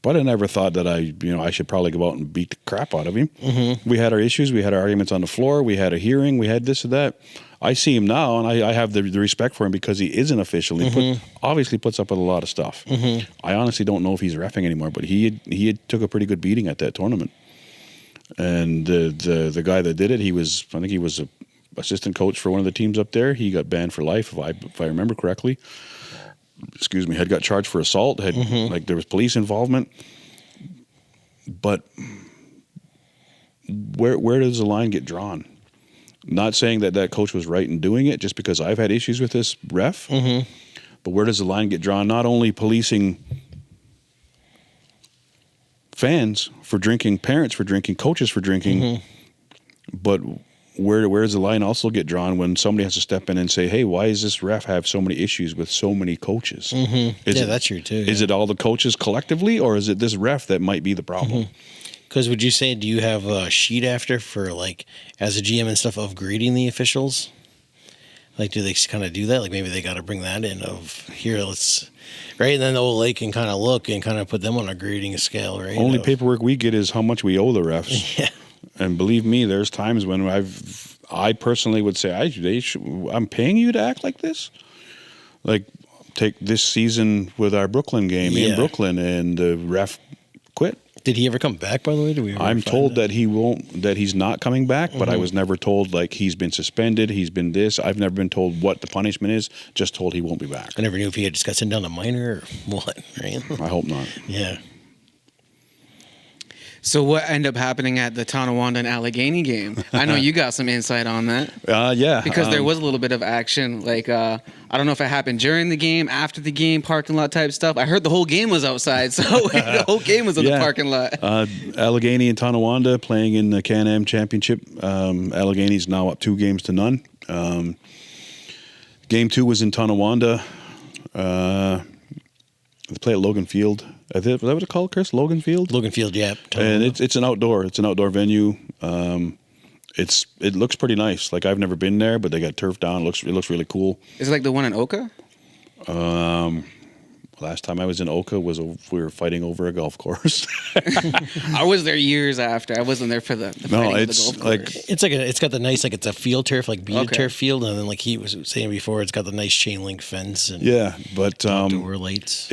But I never thought that I should probably go out and beat the crap out of him. We had our issues. We had our arguments on the floor. We had a hearing. We had this and that. I see him now, and I have the respect for him because he is an official. He obviously puts up with a lot of stuff. I honestly don't know if he's reffing anymore, but he had took a pretty good beating at that tournament. And the guy that did it, I think he was a assistant coach for one of the teams up there. He got banned for life, if I remember correctly. Excuse me, had got charged for assault, like there was police involvement. But where does the line get drawn? Not saying that coach was right in doing it, just because I've had issues with this ref. But where does the line get drawn? Not only policing fans for drinking, parents for drinking, coaches for drinking, but where does the line also get drawn when somebody has to step in and say, hey, why does this ref have so many issues with so many coaches? That's true too. Is it all the coaches collectively, or is it this ref that might be the problem? Because would you say, do you have a sheet after for like as a GM and stuff of grading the officials? Like, do they kind of do that? Like maybe they got to bring that in of here, let's, right? And then the OLA can kind of look and kind of put them on a grading scale, right? Only paperwork we get is how much we owe the refs. Yeah. And believe me, there's times when I personally would say, I'm paying you to act like this. Like, take this season with our Brooklyn game in Brooklyn, and the ref quit. Did he ever come back, by the way? I'm told that he won't, that he's not coming back, but I was never told, like, he's been suspended, he's been this. I've never been told what the punishment is, just told he won't be back. I never knew if he had just got sent down to minor or what, right? I hope not. Yeah. So what ended up happening at the Tonawanda and Allegheny game? I know you got some insight on that. Yeah. Because there was a little bit of action. Like, I don't know if it happened during the game, after the game, parking lot type stuff. I heard the whole game was outside, so the whole game was in the parking lot. Allegheny and Tonawanda playing in the Can-Am Championship. Allegheny's now up 2-0. Game 2 was in Tonawanda. They play at Logan Field. Was that what it's called, Chris? Logan Field? Logan Field, yeah. And it's an outdoor venue. It looks pretty nice. Like, I've never been there, but they got turf down. It looks really cool. Is it like the one in Oka? Last time I was in Oka we were fighting over a golf course. I was there years after. I wasn't there for the fighting of the golf course. It's got the nice, like, it's a field turf, like beaded turf field, and then, like he was saying before, it's got the nice chain link fence and but outdoor lights.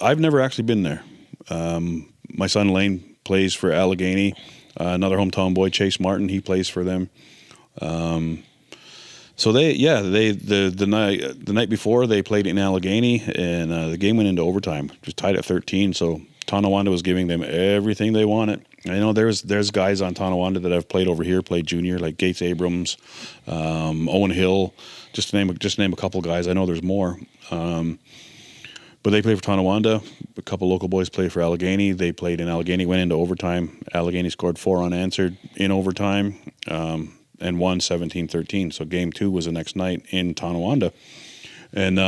I've never actually been there. My son Lane plays for Allegheny. Another hometown boy, Chase Martin, he plays for them. So the night before they played in Allegheny, and the game went into overtime, just tied at 13. So Tonawanda was giving them everything they wanted. I know there's guys on Tonawanda that I've played over here, played junior, like Gates Abrams, Owen Hill, just to name a couple guys. I know there's more. But they played for Tonawanda. A couple local boys played for Allegheny. They played in Allegheny, went into overtime. Allegheny scored 4 unanswered in overtime. And won 17-13. So game 2 was the next night in Tonawanda. And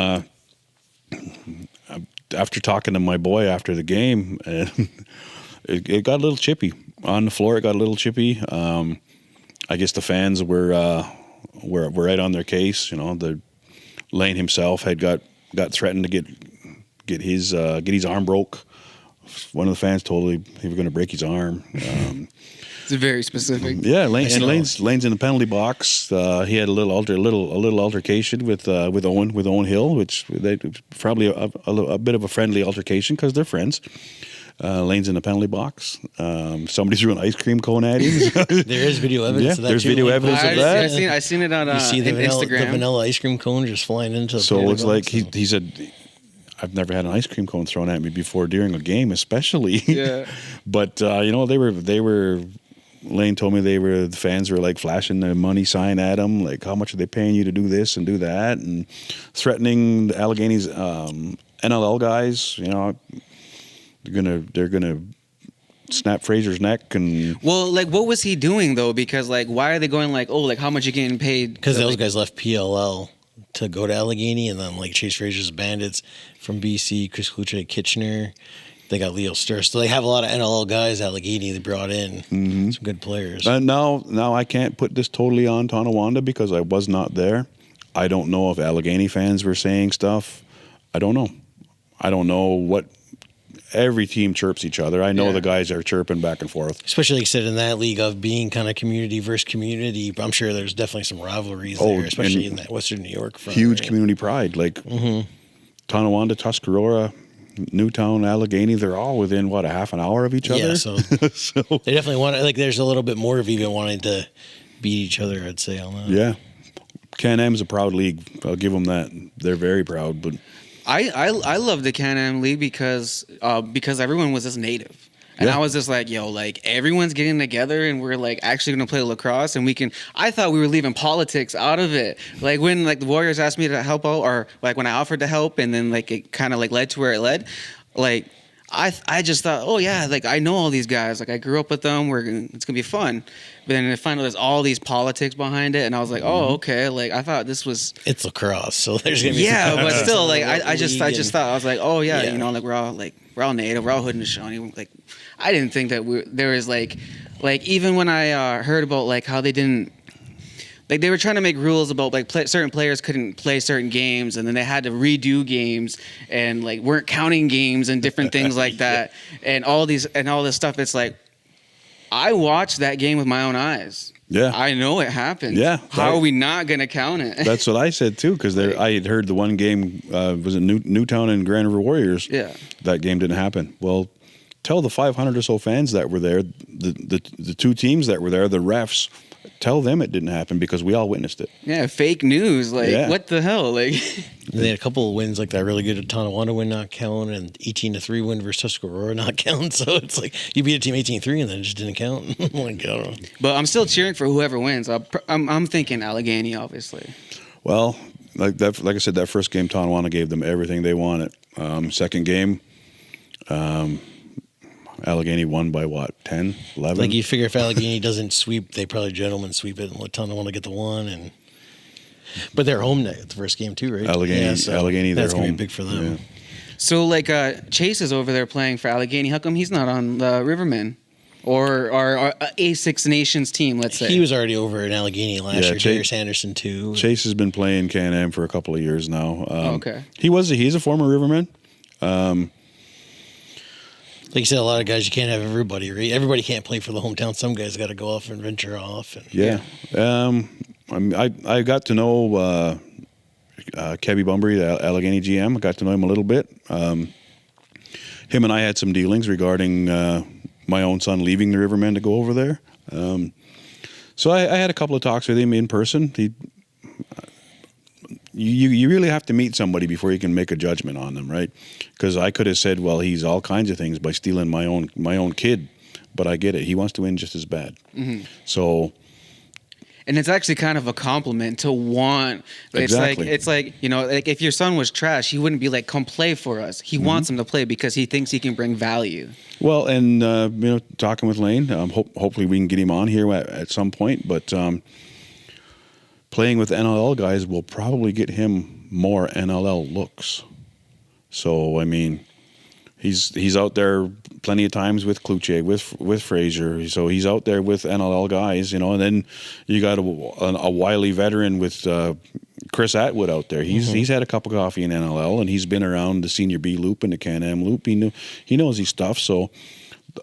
after talking to my boy after the game, it got a little chippy. On the floor, it got a little chippy. I guess the fans were right on their case. You know, the Lane himself had got threatened to get his arm broke. One of the fans told him he was going to break his arm. It's very specific. Yeah, Lane's in the penalty box. He had a little altercation with Owen Hill, which they probably a bit of a friendly altercation because they're friends. Lane's in the penalty box. Somebody threw an ice cream cone at him. There is video evidence of that. There's video evidence of that. I seen it on you see the Instagram. The vanilla ice cream cone just flying into the So it's like he said, I've never had an ice cream cone thrown at me before during a game, especially. Yeah. But they were. Lane told me the fans were like flashing the money sign at him, like how much are they paying you to do this and do that, and threatening the Allegheny's NLL guys. You know, they're gonna snap Fraser's neck. And well, like, what was he doing though? Because like, why are they going like, oh, like how much you getting paid? Because those guys left PLL to go to Allegheny, and then like Chase Fraser's Bandits from BC, Chris Kluche, Kitchener. They got Leo Sturz. So they have a lot of NLL guys Allegheny they brought in. Mm-hmm. Some good players. Now I can't put this totally on Tonawanda because I was not there. I don't know if Allegheny fans were saying stuff. I don't know what every team chirps each other. I know the guys are chirping back and forth. Especially like I said in that league of being kind of community versus community. I'm sure there's definitely some rivalries there, especially in that Western New York front. Huge community pride. Like Tonawanda, Tuscarora, Newtown, Allegheny, they're all within a half an hour of each other. Yeah, so they definitely want to, like, there's a little bit more of even wanting to beat each other, I'd say, on that. Yeah. Can-Am's a proud league. I'll give them that. They're very proud. But I love the Can-Am League because everyone was just native. And I was just like, yo, like everyone's getting together and we're like actually going to play lacrosse and I thought we were leaving politics out of it. Like when like the Warriors asked me to help out or like when I offered to help and then like it kind of like led to where it led, like I just thought, oh yeah, like I know all these guys. Like I grew up with them. It's going to be fun. But then I find out there's all these politics behind it. And I was like, oh, okay. Like I thought this was. It's lacrosse. So there's going to be. Yeah, but still like I just thought, I was like, oh yeah, you know, like we're all native, we're all Haudenosaunee. Like I didn't think that there was like even when I heard about like how they didn't. Like they were trying to make rules about like certain players couldn't play certain games, and then they had to redo games and like weren't counting games and different things like that, and all this stuff. It's like I watched that game with my own eyes. Yeah, I know it happened. Yeah, how are we not gonna count it? That's what I said too, because I had heard the one game was it Newtown and Grand River Warriors. Yeah, that game didn't happen. Well, tell the 500 or so fans that were there, the two teams that were there, the refs, tell them it didn't happen because we all witnessed it. Yeah, fake news. Like, what the hell? Like, they had a couple of wins, like that really good Tonawanda win not count, and 18-3 win versus Tuscarora not count. So it's like you beat a team 18-3 and then it just didn't count. Like, I don't know. But I'm still cheering for whoever wins. I'm thinking Allegheny, obviously. Well, like I said, that first game, Tonawanda gave them everything they wanted. Second game, Allegheny won by what, 10, 11? Like you figure if Allegheny doesn't sweep, they probably gentlemen sweep it and let Tonawanda get the one. But they're home the first game too, right? Allegheny, they're that's home. gonna be big for them. Yeah. So like Chase is over there playing for Allegheny. How come he's not on the Rivermen or our A6 Nations team? Let's say he was already over in Allegheny last year. Chase, Darius Anderson too. Chase has been playing Can-Am for a couple of years now. Okay. He's a former Riverman. Like you said, a lot of guys, you can't have everybody, right? Everybody can't play for the hometown. Some guys got to go off and venture off. Yeah. I got to know Kevy Bunbury, the Allegheny GM. I got to know him a little bit. Him and I had some dealings regarding my own son leaving the Rivermen to go over there. So I had a couple of talks with him in person. You really have to meet somebody before you can make a judgment on them, right? Because I could have said, well, he's all kinds of things by stealing my own kid, but I get it. He wants to win just as bad. Mm-hmm. So, and it's actually kind of a compliment to want. Exactly. It's like like if your son was trash, he wouldn't be like, come play for us. He wants him to play because he thinks he can bring value. Well, and talking with Lane, hopefully we can get him on here at some point, but. Playing with NLL guys will probably get him more NLL looks. So I mean, he's out there plenty of times with Kluche, with Fraser. So he's out there with NLL guys, and then you got a wily veteran with Chris Atwood out there. He's had a cup of coffee in NLL and he's been around the Senior B loop and the Can-Am loop. He knows his stuff. So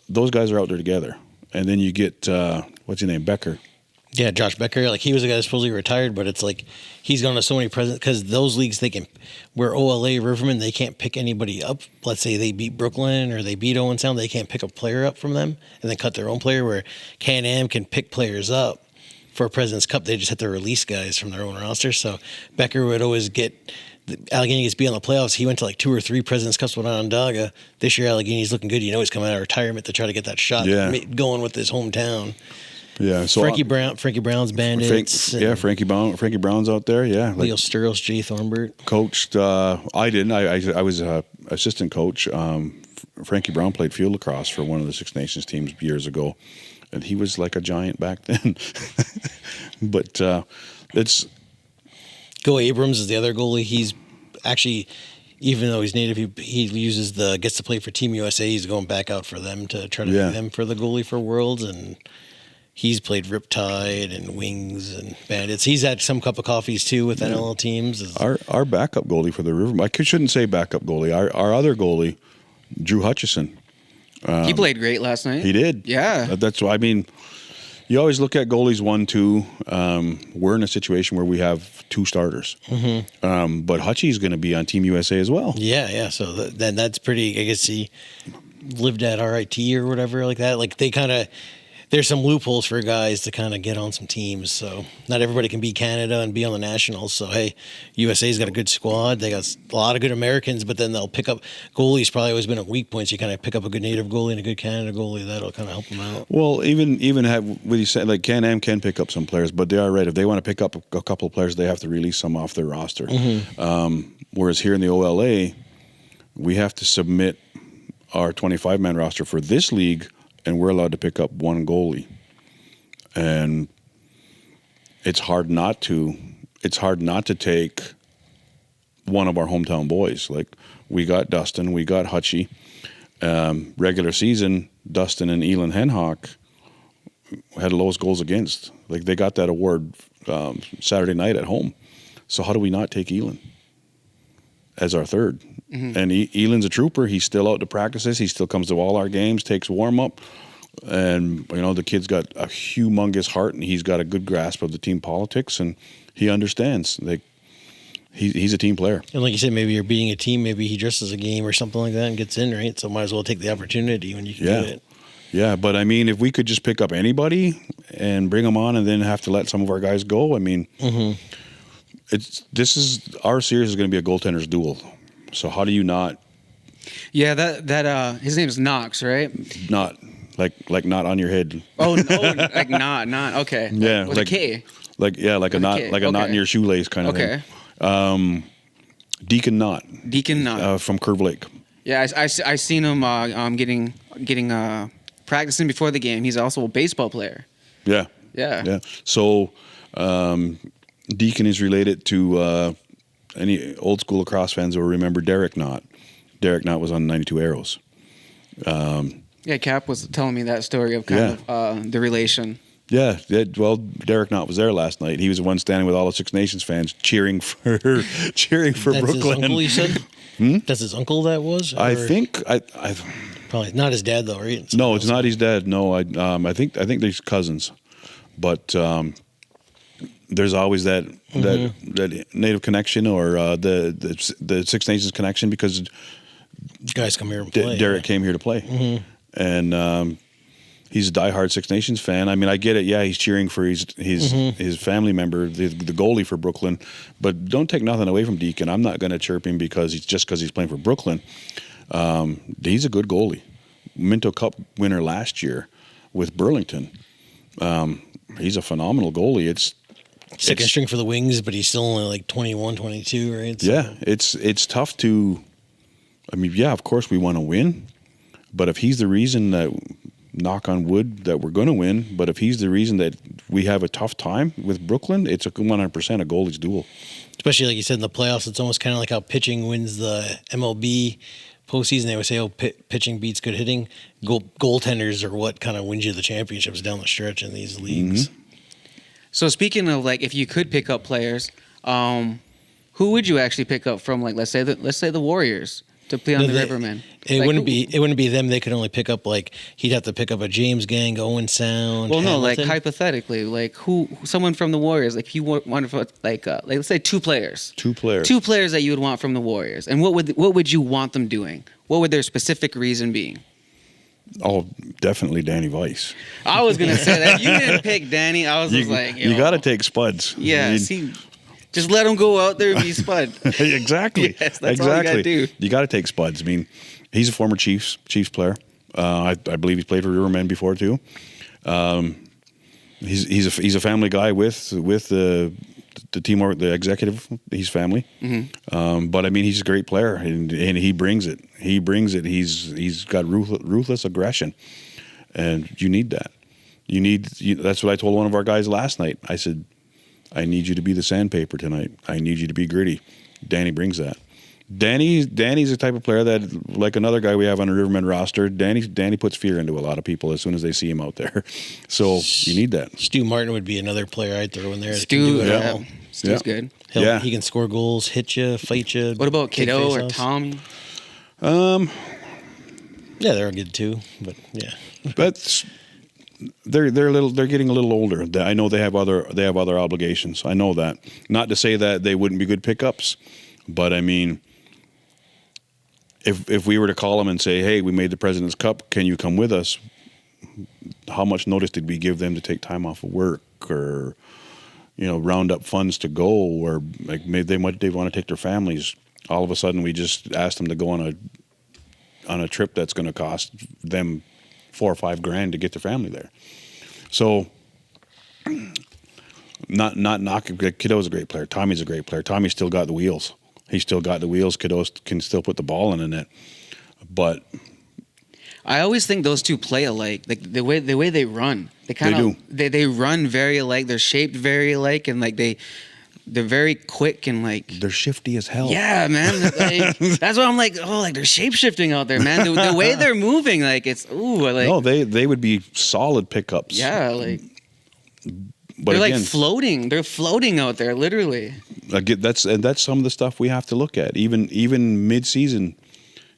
those guys are out there together. And then you get what's his name, Becker. Yeah, Josh Becker, like he was a guy that supposedly retired, but it's like he's gone to so many presidents because those leagues where OLA Rivermen, they can't pick anybody up. Let's say they beat Brooklyn or they beat Owen Sound, they can't pick a player up from them and then cut their own player. Where Can-Am can pick players up for a President's Cup, they just have to release guys from their own roster. So Becker would always get Allegheny gets beat on the playoffs. He went to like 2 or 3 President's Cups with Onondaga. This year Allegheny's looking good. He's coming out of retirement to try to get that shot going with his hometown. Yeah, so Frankie Brown's Bandits. Frankie Brown's out there. Yeah, Leo Sturls, Jay Thornbert coached. I didn't. I was assistant coach. Frankie Brown played field lacrosse for one of the Six Nations teams years ago, and he was like a giant back then. But it's Go Abrams is the other goalie. He's actually, even though he's native, he gets to play for Team USA. He's going back out for them to try to get them for the goalie for Worlds and. He's played Riptide and Wings and Bandits. He's had some cup of coffees too with NLL teams. Our backup goalie for the River. I shouldn't say backup goalie. Our other goalie, Drew Hutchison. He played great last night. He did. Yeah. That's why. I mean, you always look at goalies 1, 2. We're in a situation where we have 2 starters. Mm-hmm. But Hutchie's going to be on Team USA as well. Yeah. So then that's pretty. I guess he lived at RIT or whatever like that. Like they kind of. There's some loopholes for guys to kind of get on some teams. So not everybody can be Canada and be on the Nationals. So, hey, USA's got a good squad. They got a lot of good Americans, but then they'll pick up goalies. Probably always been a weak point. So you kind of pick up a good native goalie and a good Canada goalie. That'll kind of help them out. Well, even have what you said, like Can-Am can pick up some players, but they are right. If they want to pick up a couple of players, they have to release some off their roster. Mm-hmm. Whereas here in the OLA, we have to submit our 25-man roster for this league, and we're allowed to pick up 1 goalie. And it's hard not to take one of our hometown boys. Like we got Dustin, we got Hutchie. Regular season, Dustin and Elon Henhock had lowest goals against. Like they got that award Saturday night at home. So how do we not take Elon as our third? Mm-hmm. And Elan's a trooper. He's still out to practices. He still comes to all our games, takes warm up. And, the kid's got a humongous heart and he's got a good grasp of the team politics and he understands. Like he's a team player. And like you said, maybe you're beating a team. Maybe he dresses a game or something like that and gets in, right? So might as well take the opportunity when you can do it. Yeah, but I mean, if we could just pick up anybody and bring them on, and then have to let some of our guys go, I mean, our series is going to be a goaltender's duel. So how do you not? Yeah, that his name's Knox, right? Not like not on your head. Oh no, like not okay. Yeah, with like a K. Like a knot, K. like a knot in your shoelace kind of thing. Deacon Knott. Deacon Knott from Curve Lake. Yeah, I seen him getting practicing before the game. He's also a baseball player. Yeah. So Deacon is related to any old school lacrosse fans will remember Derek Knott. Derek Knott was on 92 Arrows. Yeah, Cap was telling me that story of kind of the relation. Yeah, well, Derek Knott was there last night. He was the one standing with all the Six Nations fans cheering for That's Brooklyn. His uncle, you said? That's his uncle that was? I think I probably not his dad though, right? No, it's not his dad. No, I think they're cousins, but there's always that native connection or the Six Nations connection because guys come here and play. Derek came here to play, and he's a diehard Six Nations fan. I mean, I get it. Yeah, he's cheering for his family member, the goalie for Brooklyn. But don't take nothing away from Deacon. I'm not going to chirp him because he's playing for Brooklyn. He's a good goalie. Minto Cup winner last year with Burlington. He's a phenomenal goalie. It's second string for the Wings, but he's still only like 21, 22, right? So. Yeah, it's tough to. I mean, yeah, of course we want to win, but if he's the reason that, knock on wood, that we're going to win, but if he's the reason that we have a tough time with Brooklyn, it's a 100% a goalie's duel. Especially like you said in the playoffs, it's almost kind of like how pitching wins the MLB postseason. They would say, pitching beats good hitting. Goaltenders are what kind of wins you the championships down the stretch in these leagues. So speaking of like, if you could pick up players, who would you actually pick up from? Like, let's say the Warriors to play on the Rivermen. It wouldn't be them. They could only pick up he'd have to pick up a James Gang, Owen Sound. Well, no, Hamilton. like hypothetically, like someone from the Warriors. Like if you want to like let's say two players that you would want from the Warriors, and what would you want them doing? What would their specific reason be? Oh, definitely Danny Weiss. I was gonna say that. You didn't pick Danny. I was just like, you got to take Spuds. Yeah, just let him go out there and be Spud. Exactly. Yes, that's all you got to do. You got to take Spuds. I mean, he's a former Chiefs player. I believe he's played for Rivermen before too. He's a family guy with the team or the executive. He's family. But I mean, he's a great player and he brings it. He's got ruthless aggression, and you need that. That's what I told one of our guys last night. I said, I need you to be the sandpaper tonight. I need you to be gritty. Danny brings that. Danny's the type of player that, like another guy we have on a Rivermen roster, Danny puts fear into a lot of people as soon as they see him out there. So you need that. Stu Martin would be another player I'd throw in there. Stu's good. He can score goals, hit you, fight you. What about Kiddo or Tommy? Yeah, they're good too. But yeah, but they're getting a little older. I know they have other obligations. I know that. Not to say that they wouldn't be good pickups, but I mean, if we were to call them and say, hey, we made the President's Cup, can you come with us? How much notice did we give them to take time off of work or, round up funds to go, or like maybe they want to take their families? All of a sudden, we just asked them to go on a trip that's going to cost them $4,000 or $5,000 to get their family there. So, not knocking. Kiddo's a great player. Tommy's a great player. Tommy's still got the wheels. He's still got the wheels. Kiddo can still put the ball in the net. But I always think those two play alike. Like the way they run, they run very alike. They're shaped very alike, and like they're very quick and like they're shifty as hell. Yeah, man. Like, that's why I'm like, they're shape shifting out there, man. The way they're moving, like it's No, they would be solid pickups. Yeah, like. But they're again, like floating. They're floating out there, literally. That's some of the stuff we have to look at. Even mid-season,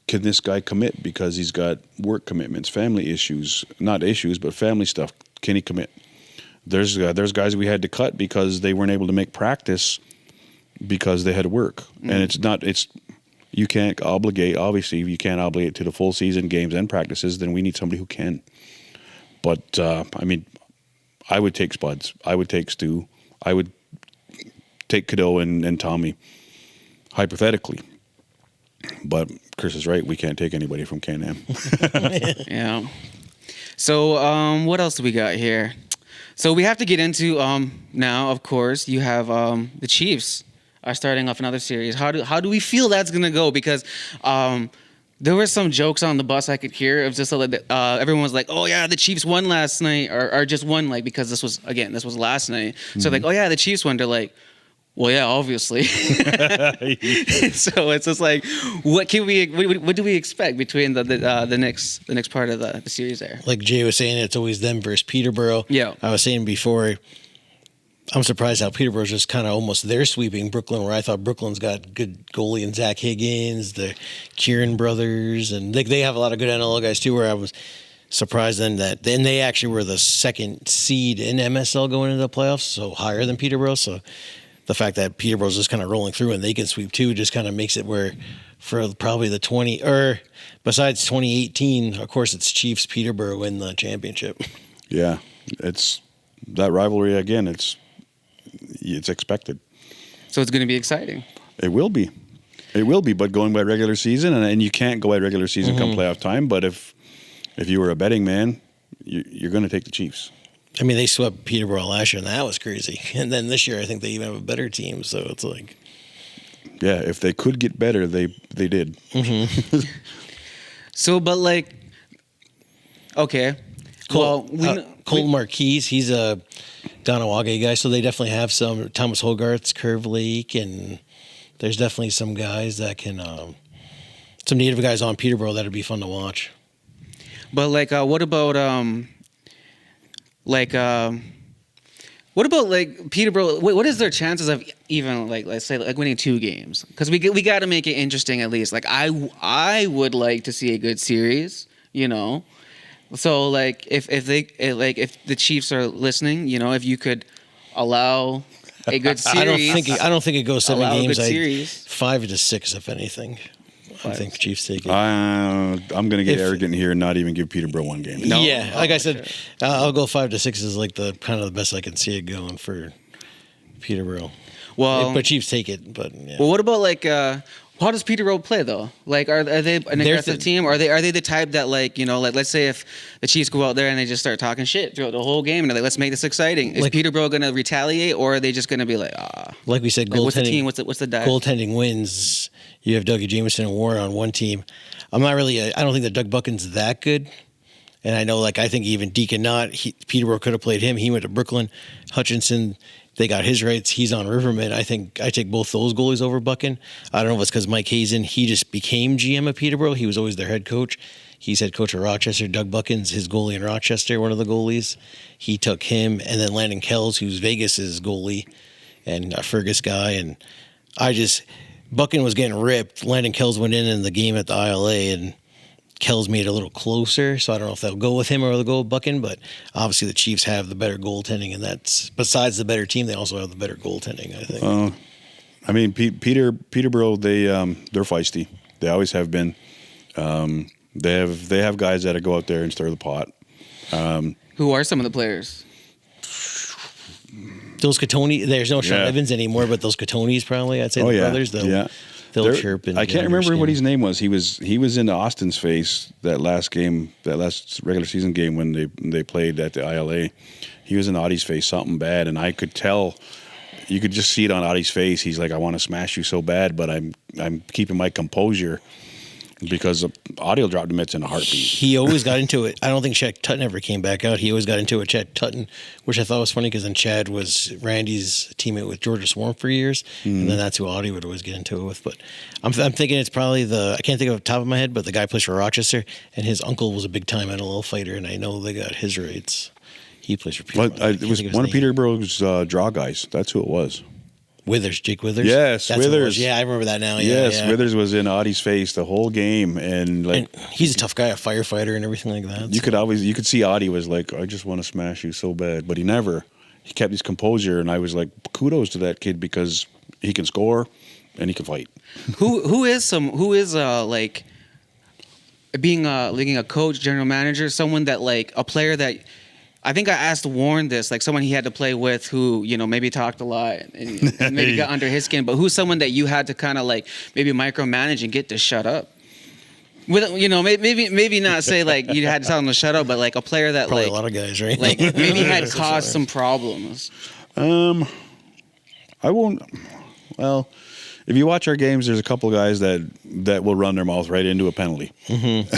can this guy commit because he's got work commitments, family issues, not issues, but family stuff? Can he commit? There's guys we had to cut because they weren't able to make practice because they had to work, and you can't obligate. Obviously, if you can't obligate to the full season games and practices, then we need somebody who can. But I mean, I would take Spuds. I would take Stu. I would take Cadeau and Tommy, hypothetically. But Chris is right. We can't take anybody from Can-Am. Yeah. So what else do we got here? So we have to get into now. Of course, you have the Chiefs are starting off another series. How do we feel that's gonna go? Because there were some jokes on the bus I could hear. It was just so that everyone was like, "Oh yeah, the Chiefs won last night," or just won, like, because this was last night. So like, "Oh yeah, the Chiefs won." They're like, "Well, yeah, obviously." So it's just like, what do we expect between the next part of the series there? Like Jay was saying, it's always them versus Peterborough. Yeah. I was saying before, I'm surprised how Peterborough's just kind of almost they're sweeping Brooklyn, where I thought Brooklyn's got good goalie and Zach Higgins, the Kieran brothers, and they have a lot of good NLL guys too, where I was surprised then that then they actually were the second seed in MSL going into the playoffs, so higher than Peterborough. So the fact that Peterborough's just kind of rolling through and they can sweep too just kind of makes it where for probably the 20 or besides 2018, of course, it's Chiefs Peterborough win the championship. Yeah, it's that rivalry again. It's expected. So it's going to be exciting. It will be. But going by regular season, and you can't go by regular season come playoff time. But if you were a betting man, you're going to take the Chiefs. I mean, they swept Peterborough last year, and that was crazy. And then this year, I think they even have a better team. So it's like, yeah, if they could get better, they did. So, but like, okay. Cole Marquis, he's a Ganawage guy, so they definitely have some Thomas Hogarth's, Curve Lake, and there's definitely some guys that can, some native guys on Peterborough that'd be fun to watch. But like, what about Peterborough? What is their chances of even like, let's say, like winning 2 games? Because we got to make it interesting at least. Like I would like to see a good series, you know. So like if the Chiefs are listening, you know, if you could allow a good series. I don't think it goes 7 allow a games. good series. 5 to 6, if anything. I think Chiefs take it. I'm going to get arrogant here and not even give Peterborough 1 game. No. Yeah, like I said, I'll go 5 to 6 is like the kind of the best I can see it going for Peterborough. Well, but Chiefs take it. But yeah. Well, what about like? How does Peterborough play though? Like, are they an aggressive team? Are they the type that, like, you know, like, let's say if the Chiefs go out there and they just start talking shit throughout the whole game and they're like, let's make this exciting. Is Peterborough going to retaliate, or are they just going to be like, like we said, like, goaltending? What's the team? What's the dive? Goaltending wins. You have Dougie Jameson and Warren on one team. I don't think that Doug Buchan's that good. And I know, like, I think even Deacon Knott, Peterborough could have played him. He went to Brooklyn. Hutchinson, they got his rights. He's on Riverman. I think I take both those goalies over Buchan. I don't know if it's because Mike Hazen, he just became GM of Peterborough. He was always their head coach. He's head coach of Rochester. Doug Buchan's his goalie in Rochester, one of the goalies. He took him. And then Landon Kells, who's Vegas's goalie and a Fergus guy. And Buchan was getting ripped. Landon Kells went in the game at the ILA, and Kells made it a little closer, so I don't know if they'll go with him or they'll go with Buchan, but obviously the Chiefs have the better goaltending, and that's, besides the better team, they also have the better goaltending, I think. I mean, Peterborough, they're feisty. They always have been. They have guys that go out there and stir the pot. Who are some of the players? Those Catoni, there's no Sean Evans anymore, but those Catonis probably, I'd say brothers, they'll chirp. And I can't remember what his name was. He was in Austin's face that last regular season game when they played at the ILA. He was in Audie's face, something bad, and I could tell. You could just see it on Audie's face. He's like, I want to smash you so bad, but I'm keeping my composure because Audie will drop the mitts in a heartbeat. He always got into it. I don't think Chad Tutton ever came back out. He always got into it, Chad Tutton, which I thought was funny because then Chad was Randy's teammate with Georgia Swarm for years, and then that's who Audie would always get into it with. But I'm thinking it's probably I can't think of it off the top of my head, but the guy plays for Rochester, and his uncle was a big-time NLL fighter, and I know they got his rates. He plays for Peterborough. It was one of Peterborough's draw guys. That's who it was. Withers, Jake Withers? Yes, that's Withers. Yeah, I remember that now. Yes, yeah. Withers was in Audie's face the whole game, and he's a tough guy, a firefighter and everything like that. You could see Audie was like, I just want to smash you so bad, but he kept his composure, and I was like, kudos to that kid because he can score, and he can fight. Who is like being a coach, general manager, someone that like a player that I think I asked Warren this, like someone he had to play with who, maybe talked a lot and maybe got under his skin, but who's someone that you had to kind of like maybe micromanage and get to shut up? With maybe not say like you had to tell him to shut up, but like a player that Probably like a lot of guys, right? like maybe had caused some problems. I won't. Well, if you watch our games, there's a couple guys that will run their mouth right into a penalty. And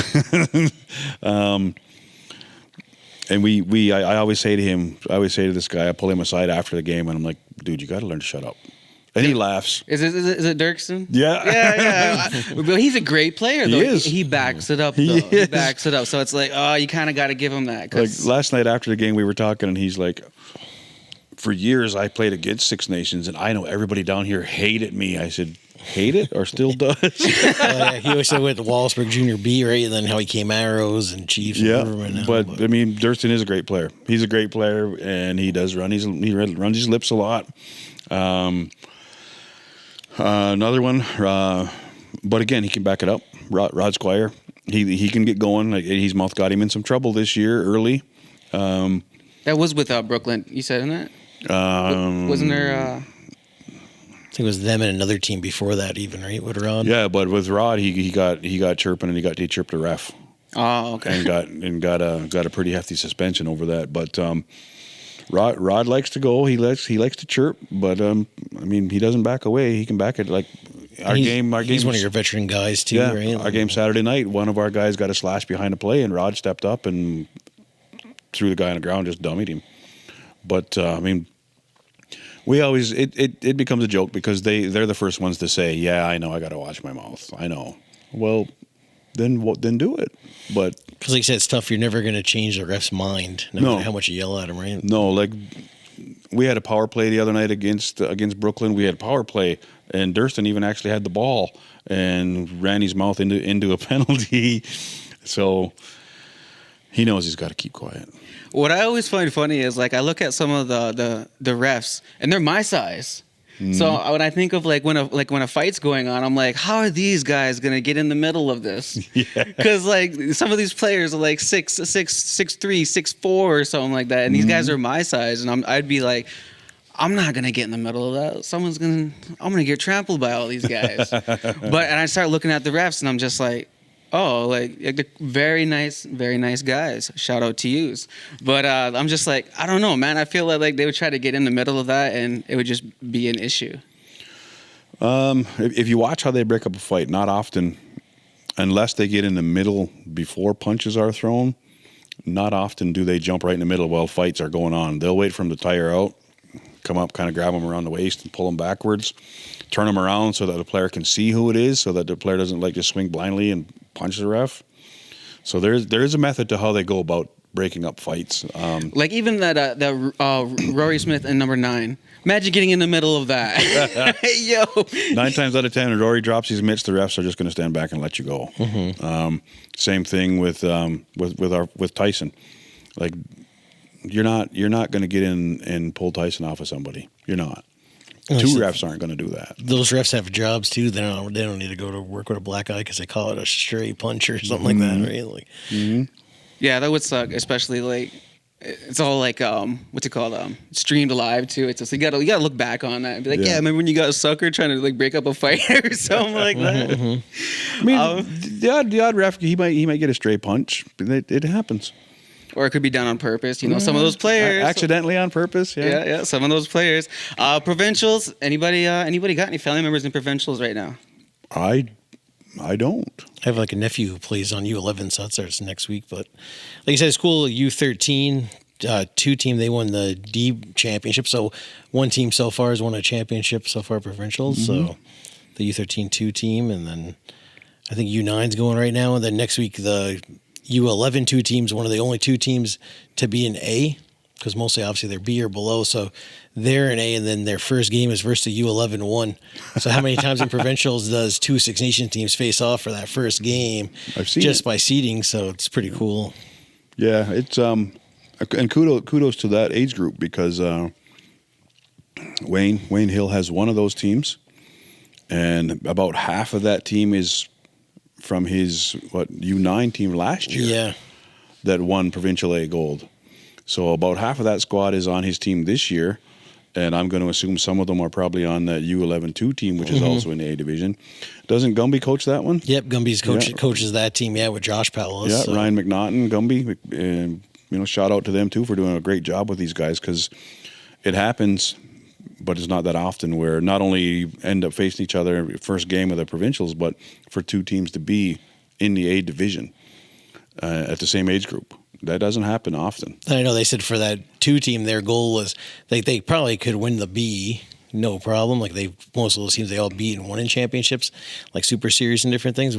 I always say to him, this guy, I pull him aside after the game, and I'm like, dude, you got to learn to shut up. And he laughs. Is it Dirksen? Yeah. Yeah. But he's a great player, though. He is. He backs it up, though. He backs it up. So it's like, you kind of got to give him that. Like last night after the game, we were talking, and he's like, for years, I played against Six Nations, and I know everybody down here hated me. I said, hate it or still does? He always said with the Wallaceburg Junior B, right? And then how he came Arrows and Chiefs. Yeah, and right now, but I mean, Durston is a great player. He's a great player, and he does run. He runs his lips a lot. Another one, but again, he can back it up. Rod Squire, he can get going. Like, his mouth got him in some trouble this year early. That was with Brooklyn. You said in that? Wasn't there? I think it was them and another team before that, even, right? With Rod. Yeah, but with Rod, he got chirping, and he chirped a ref. Oh, okay. And got a pretty hefty suspension over that. But Rod likes to go. He likes to chirp, but I mean, he doesn't back away. He can back it like our game. He's one of your veteran guys too, yeah, right? Our game Saturday night, one of our guys got a slash behind the play, and Rod stepped up and threw the guy on the ground, just dummied him. But I mean, we always it becomes a joke because they're the first ones to say, "Yeah, I know, I got to watch my mouth. I know." Well, then do it. But because, like I said, it's tough. You're never going to change the ref's mind, no matter how much you yell at him, right? No, like we had a power play the other night against Brooklyn. We had power play, and Durston even actually had the ball and ran his mouth into a penalty. So he knows he's got to keep quiet. What I always find funny is like I look at some of the refs and they're my size. Mm-hmm. So when I think of like when a fight's going on, I'm like, how are these guys gonna get in the middle of this? Because like some of these players are like 6'3", 6'4", or something like that, and these guys are my size, and I'd be like, I'm not gonna get in the middle of that. I'm gonna get trampled by all these guys. And I start looking at the refs, and I'm just like, oh, like they're very nice guys. Shout out to yous. But I'm just like, I don't know, man. I feel like they would try to get in the middle of that, and it would just be an issue. If you watch how they break up a fight, not often, unless they get in the middle before punches are thrown, not often do they jump right in the middle while fights are going on. They'll wait for them to tire out, come up, kind of grab them around the waist and pull them backwards, turn them around so that the player can see who it is, so that the player doesn't like just swing blindly and punch the ref. So there is a method to how they go about breaking up fights. Like even that Rory Smith and number 9. Imagine getting in the middle of that. Hey, yo. 9 times out of 10, when Rory drops his mitts, the refs are just going to stand back and let you go. Mm-hmm. Same thing with Tyson. Like you're not going to get in and pull Tyson off of somebody. You're not. Two refs aren't going to do that. Those refs have jobs too. They don't need to go to work with a black eye because they call it a stray punch or something like that, right? Like, yeah, that would suck. Especially like it's all like what's it called? Streamed live too. It's just you gotta look back on that and be like, yeah, remember when you got a sucker trying to like break up a fight or something like that? I mean, the odd ref he might get a stray punch. It happens. Or it could be done on purpose. You know, some of those players accidentally on purpose. Yeah. Some of those players. Provincials. Anybody got any family members in provincials right now? I don't. I have like a nephew who plays on U11, so that starts next week. But like you said, it's cool. U13, 2 team, they won the D championship. So one team so far has won a championship so far, provincials. So the U13 2 team, and then I think U9's going right now. And then next week the U11 2 teams, one of the only 2 teams to be in A, because mostly obviously they're B or below. So they're in A, and then their first game is versus the U11 1. So how many times in provincials does 2 Six Nation teams face off for that first game? I've seen just it. by seeding, so it's pretty cool. Yeah, it's and kudos to that age group because Wayne Hill has one of those teams, and about half of that team is from his U9 team last year. Yeah. That won Provincial A gold. So about half of that squad is on his team this year, and I'm going to assume some of them are probably on that U11-2 team, which is also in the A division. Doesn't Gumby coach that one? Yep, Gumby's coaches that team. With Josh Powell. Yeah, so. Ryan McNaughton, Gumby, and shout out to them too for doing a great job with these guys, because it happens, but it's not that often where not only end up facing each other first game of the provincials, but for two teams to be in the A division at the same age group. That doesn't happen often. I know they said for that 2 team, their goal was they probably could win the B, no problem. Like most of those teams, they all beat and won in championships, like Super Series and different things.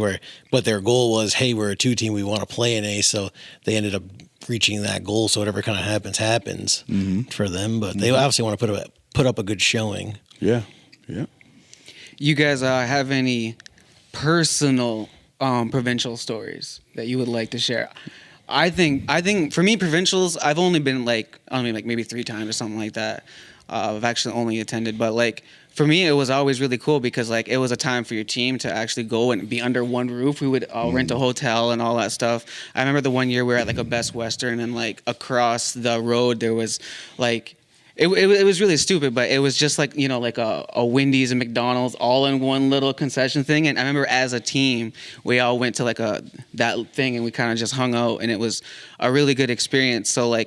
But their goal was, hey, we're a 2 team, we want to play in A. So they ended up reaching that goal. So whatever kind of happens for them. But they obviously want to put up a good showing. Yeah. You guys have any personal provincial stories that you would like to share? I think for me, provincials, I've only been maybe 3 times or something like that. I've actually only attended, but for me, it was always really cool because it was a time for your team to actually go and be under one roof. We would rent a hotel and all that stuff. I remember the one year we were at a Best Western, and across the road there was It was really stupid, but it was just a Wendy's and McDonald's all in one little concession thing. And I remember as a team, we all went to that thing and we kind of just hung out, and it was a really good experience. So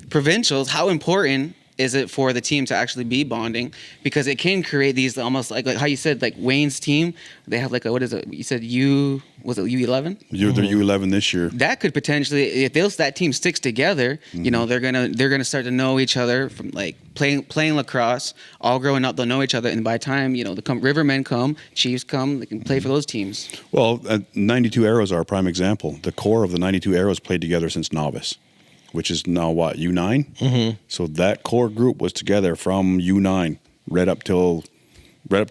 provincials, how important is it for the team to actually be bonding? Because it can create these almost like how you said, Wayne's team, they have what is it? You said was it U11? They're U11 this year. That could potentially, if that team sticks together, they're gonna start to know each other from playing lacrosse, all growing up. They'll know each other, and by the time the Rivermen come, Chiefs come, they can play for those teams. Well, 92 Arrows are a prime example. The core of the 92 Arrows played together since novice, which is now U9. Mm-hmm. So that core group was together from U9 right up till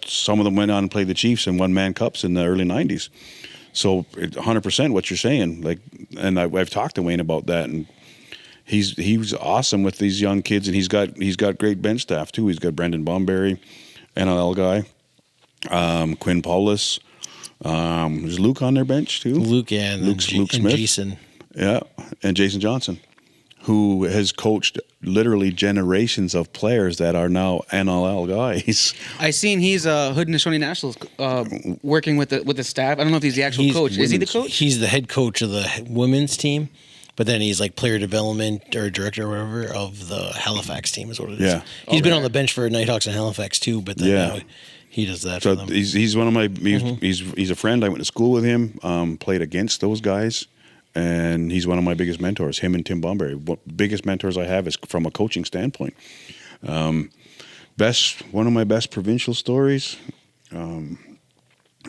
some of them went on and played the Chiefs and won Man Cups in the early 90s. So 100% what you're saying. And I've talked to Wayne about that, and he was awesome with these young kids, and he's got great bench staff too. He's got Brendan Bomberry, NLL guy, Quinn Paulus. There's Luke on their bench too. Luke, yeah, and Luke Smith, and Jason. Yeah, and Jason Johnson, who has coached literally generations of players that are now NLL guys. I seen he's Haudenosaunee Nationals working with the staff. I don't know if he's the actual coach. Is he the coach? He's the head coach of the women's team, but then he's player development or director or whatever of the Halifax team is what it is. Yeah. He's been on the bench for Nighthawks in Halifax too, but then now he does that for them. He's one of my he's a friend. I went to school with him, played against those guys. And he's one of my biggest mentors, him and Tim Bomberry. Biggest mentors I have is from a coaching standpoint. One of my best provincial stories.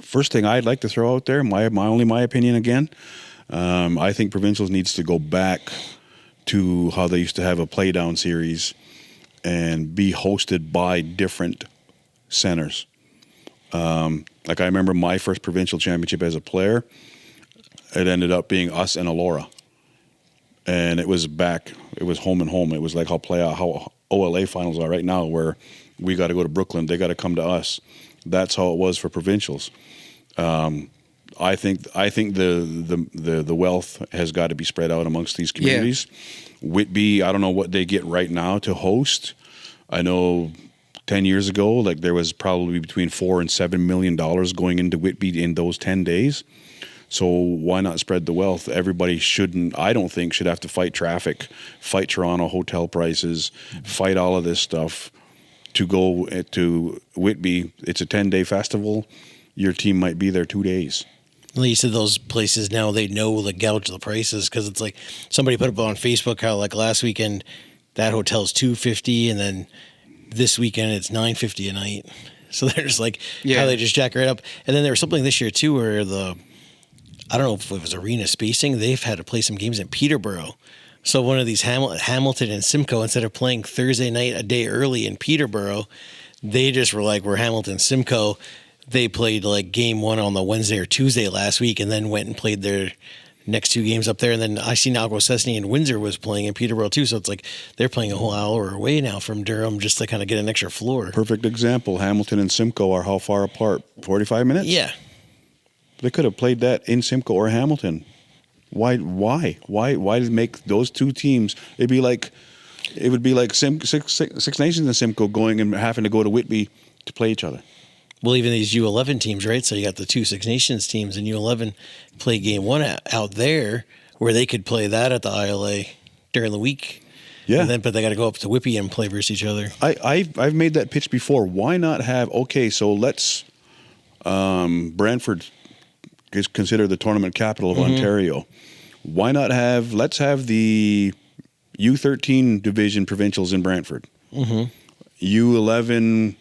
First thing I'd like to throw out there, my opinion again. I think provincials needs to go back to how they used to have a play down series and be hosted by different centers. I remember my first provincial championship as a player. It ended up being us and Elora. And it was home and home. It was how OLA finals are right now, where we got to go to Brooklyn. They got to come to us. That's how it was for provincials. I think the wealth has got to be spread out amongst these communities. Yeah. Whitby, I don't know what they get right now to host. I know 10 years ago, there was probably between $4 and $7 million going into Whitby in those 10 days. So why not spread the wealth? Everybody I don't think, should have to fight traffic, fight Toronto hotel prices, fight all of this stuff to go to Whitby. It's a 10-day festival. Your team might be there 2 days. Well, you said those places now, they know the gouge the prices, because it's somebody put up on Facebook how last weekend that hotel's $250 and then this weekend it's $950 a night. So they're just how they just jack right up. And then there was something this year too where I don't know if it was arena spacing. They've had to play some games in Peterborough. So one of these Hamilton and Simcoe, instead of playing Thursday night a day early in Peterborough, they just were we're Hamilton Simcoe. They played game one on the Wednesday or Tuesday last week, and then went and played their next 2 games up there, and then I see now Sesame and Windsor was playing in Peterborough too, so it's like they're playing a whole hour away now from Durham just to kind of get an extra floor. Perfect example. Hamilton and Simcoe are how far apart? 45 minutes? Yeah. They could have played that in Simcoe or Hamilton. Why make those 2 teams? It would be like Six Nations and Simcoe going and having to go to Whitby to play each other. Well, even these U11 teams, right? So you got the 2 Six Nations teams, and U11 play game 1 out there, where they could play that at the ILA during the week. Yeah, but they got to go up to Whitby and play versus each other. I've made that pitch before. Why not have? Okay, so let's Brantford is considered the tournament capital of Ontario. Why not have? Let's have the U13 division provincials in Brantford, U11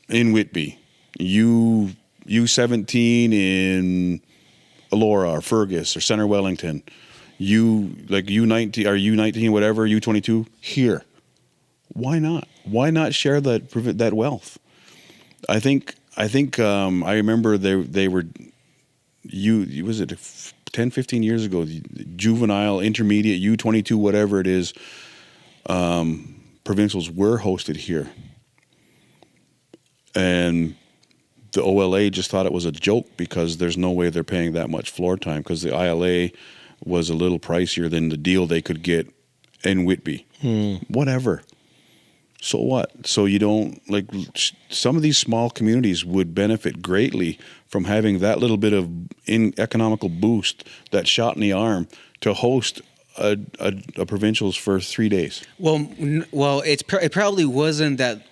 in Whitby, U17 in Elora or Fergus or Centre Wellington, U19 or U19 whatever, U22 here. Why not? Why not share that wealth? I think I remember they were was it 10, 15 years ago, juvenile, intermediate, U22, whatever it is, provincials were hosted here. And the OLA just thought it was a joke because there's no way they're paying that much floor time, because the ILA was a little pricier than the deal they could get in Whitby. Whatever. So what? So you don't, some of these small communities would benefit greatly from having that little bit of economical boost, that shot in the arm, to host a provincials for 3 days. Well, it probably wasn't that.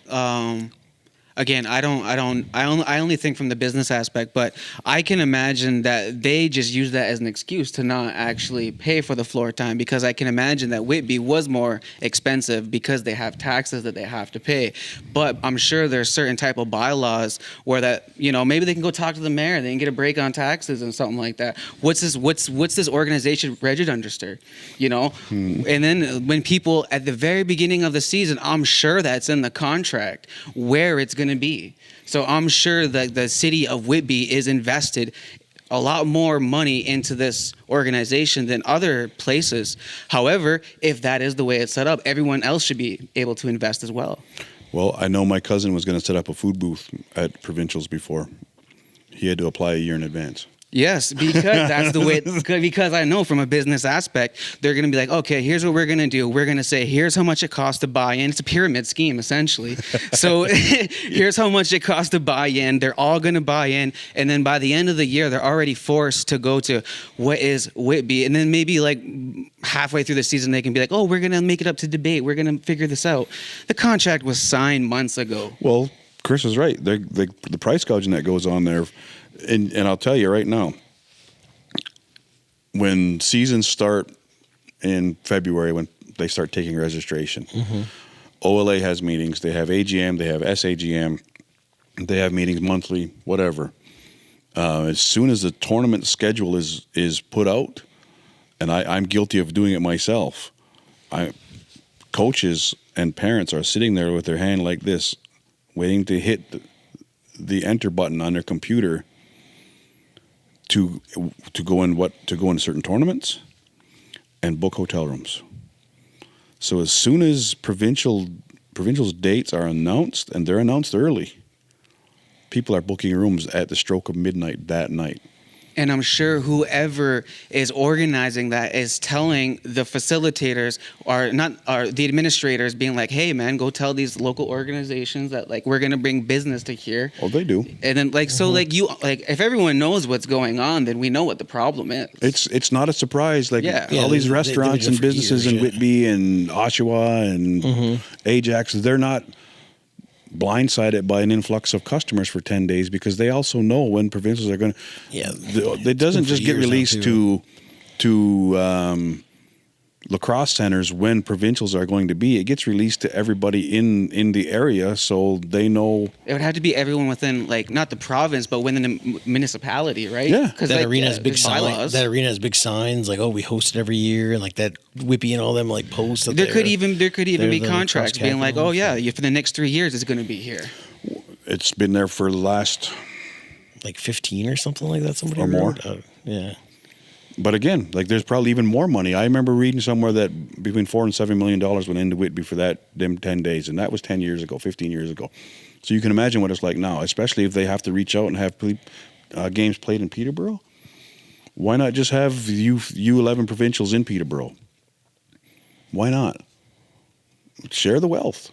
Again, I only think from the business aspect, but I can imagine that they just use that as an excuse to not actually pay for the floor time, because I can imagine that Whitby was more expensive because they have taxes that they have to pay. But I'm sure there's certain type of bylaws where that, maybe they can go talk to the mayor, they can get a break on taxes and something like that. What's this organization registered? And then when people at the very beginning of the season, I'm sure that's in the contract where it's going to be. So I'm sure that the city of Whitby is invested a lot more money into this organization than other places. However, if that is the way it's set up, everyone else should be able to invest as well. Well, I know my cousin was going to set up a food booth at provincials before. He had to apply a year in advance. Yes, because that's the way. Because I know from a business aspect, they're going to be like, okay, here's what we're going to do. We're going to say, here's how much it costs to buy in. It's a pyramid scheme, essentially. So here's how much it costs to buy in. They're all going to buy in, and then by the end of the year, they're already forced to go to what is Whitby, and then maybe halfway through the season, they can be like, oh, we're going to make it up to debate. We're going to figure this out. The contract was signed months ago. Well, Chris is right. The price gouging that goes on there. And I'll tell you right now, when seasons start in February, when they start taking registration, OLA has meetings. They have AGM. They have SAGM. They have meetings monthly, whatever. As soon as the tournament schedule is put out, and I'm guilty of doing it myself, coaches and parents are sitting there with their hand like this, waiting to hit the enter button on their computer to go in certain tournaments and book hotel rooms. So as soon as provincials dates are announced, and they're announced early, people are booking rooms at the stroke of midnight that night. And I'm sure whoever is organizing that is telling the facilitators or the administrators, being like, hey man, go tell these local organizations that we're going to bring business to here. Oh, they do. And then if everyone knows what's going on, then we know what the problem is. It's not a surprise. All these restaurants and businesses in Whitby and Oshawa and Ajax, they're not blindsided by an influx of customers for 10 days because they also know when provincials are going to. Yeah, it doesn't just get released to lacrosse centers when provincials are going to be. It gets released to everybody in the area, so they know. It would have to be everyone within, not the province, but within the municipality, right? Yeah, because that arena has big signs. That arena has big signs we host it every year, and that Whitby and all them posts. There could even be contracts being like, oh yeah, for the next 3 years it's going to be here. It's been there for the last 15 or something like that. Somebody or more. Yeah. But again, like there's probably even more money. I remember reading somewhere that between $4 and $7 million went into Whitby for them 10 days, and that was 10 years ago, 15 years ago. So you can imagine what it's like now, especially if they have to reach out and have games played in Peterborough. Why not just have U11 provincials in Peterborough? Why not? Share the wealth.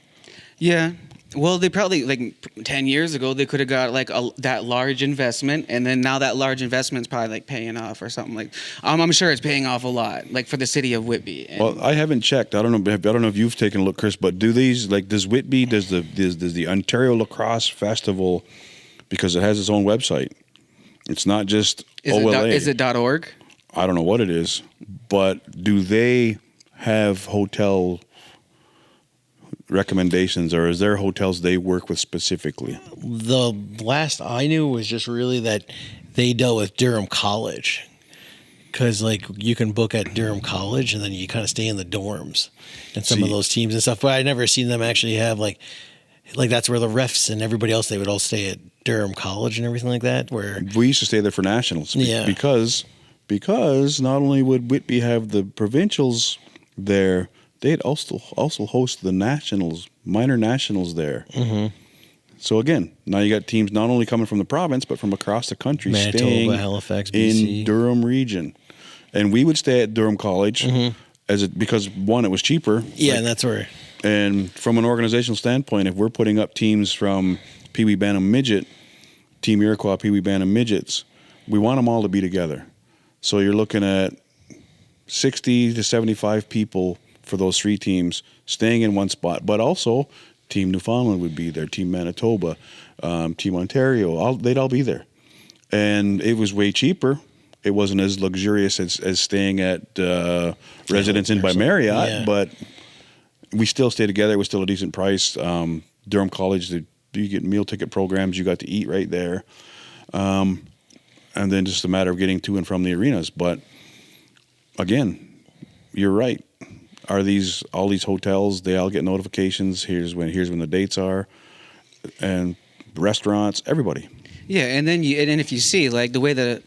Yeah. Well, they probably, like 10 years ago, they could have got like that large investment, and then now that large investment's probably like paying off or something like. I'm sure it's paying off a lot, like for the city of Whitby. And Well, I haven't checked. I don't know if you've taken a look, Chris. But does Whitby does the Ontario Lacrosse Festival, because it has its own website. It's not just OLA. Is it .org? I don't know what it is, but do they have hotel recommendations, or is there hotels they work with specifically? The last I knew was just really that they dealt with Durham College, because like you can book at Durham College and then you kind of stay in the dorms and some of those teams and stuff. But I never seen them actually have like that's where the refs and everybody else, they would all stay at Durham College and everything like that. Where We used to stay there for nationals, Yeah. because not only would Whitby have the provincials there, they'd also host the nationals, minor nationals there. Mm-hmm. So again, now you got teams not only coming from the province but from across the country, Manitoba, staying Halifax, BC. in Durham region, and we would stay at Durham College because one, it was cheaper. Yeah, and that's where. And from an organizational standpoint, if we're putting up teams from Pee Wee Bantam Midget, Team Iroquois, Pee Wee Bantam Midgets, we want them all to be together. So you're looking at 60 to 75 people for those three teams staying in one spot. But also, Team Newfoundland would be there, Team Manitoba, Team Ontario, they'd all be there. And it was way cheaper. It wasn't as luxurious as staying at Residence Inn by Marriott, Yeah. but we still stay together. It was still a decent price. Durham College, you get meal ticket programs. You got to eat right there. And then just a matter of getting to and from the arenas. But again, you're right. Are all these hotels, they all get notifications. Here's when the dates are. And restaurants, everybody. Yeah, and then if you see like the way that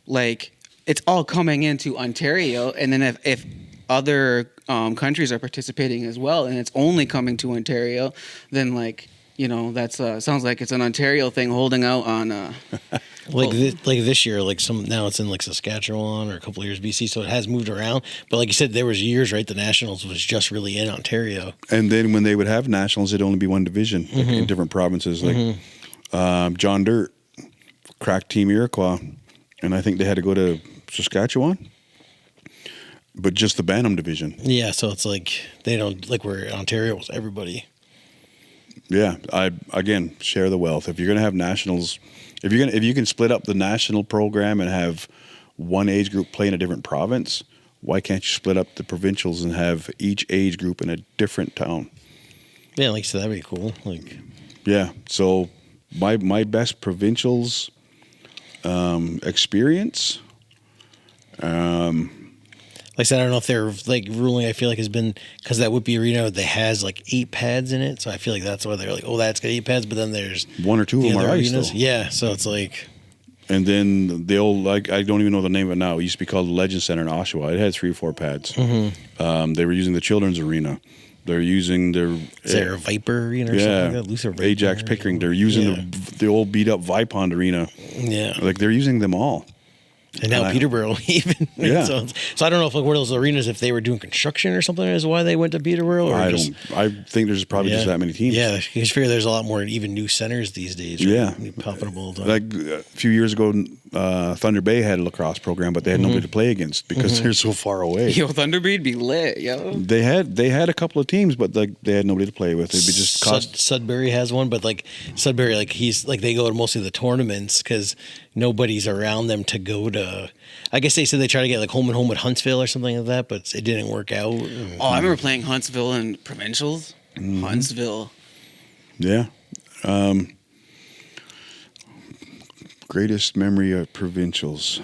like it's all coming into Ontario, and then if other countries are participating as well, and it's only coming to Ontario, then like that's sounds like it's an Ontario thing holding out on This year, now it's in like Saskatchewan, or a couple of years BC, so it has moved around. But like you said, there was years, right? The Nationals was just really in Ontario. And then when they would have nationals, it'd only be one division in different provinces. Like John Dirt cracked Team Iroquois, and I think they had to go to Saskatchewan, but just the Bantam division. Yeah, so it's like they don't like where Ontario was everybody. Yeah, again share the wealth. If you're going to have nationals, if you can split up the national program and have one age group play in a different province, why can't you split up the provincials and have each age group in a different town? Yeah, like so that'd be cool. Like, yeah. So my best provincials experience. Like I said, I don't know if they're like ruling. I feel like has been because that Whitby Arena that has like 8 pads in it, so I feel like that's why they're like, oh, that's got 8 pads. But then there's one or two of them are ice, though. Yeah, so it's like. And then the old, I don't even know the name of it now. It used to be called the Legend Center in Oshawa. It had 3 or 4 pads. They were using the children's arena. They're using their. Is there a Viper Arena or something like that? Luther Viper Ajax Pickering. They're using the old beat up Vipond Arena. Yeah. Like they're using them all. And now Peterborough even. Yeah. So I don't know if like one of those arenas, if they were doing construction or something, is why they went to Peterborough. Or I think there's probably just that many teams. Yeah, you figure there's a lot more even new centers these days. Right? Yeah. Profitable. Like a few years ago, Thunder Bay had a lacrosse program, but they had nobody to play against because they're so far away. Yo, Thunder Bay'd be lit, yo. They had a couple of teams, but they had nobody to play with. It'd be just cost. Sudbury has one, but like Sudbury, like he's like they go to mostly the tournaments because nobody's around them to go to. I guess they said they tried to get like home and home with Huntsville or something like that, but it didn't work out. Oh, I remember playing Huntsville in provincials. Huntsville. Yeah. Greatest memory of provincials.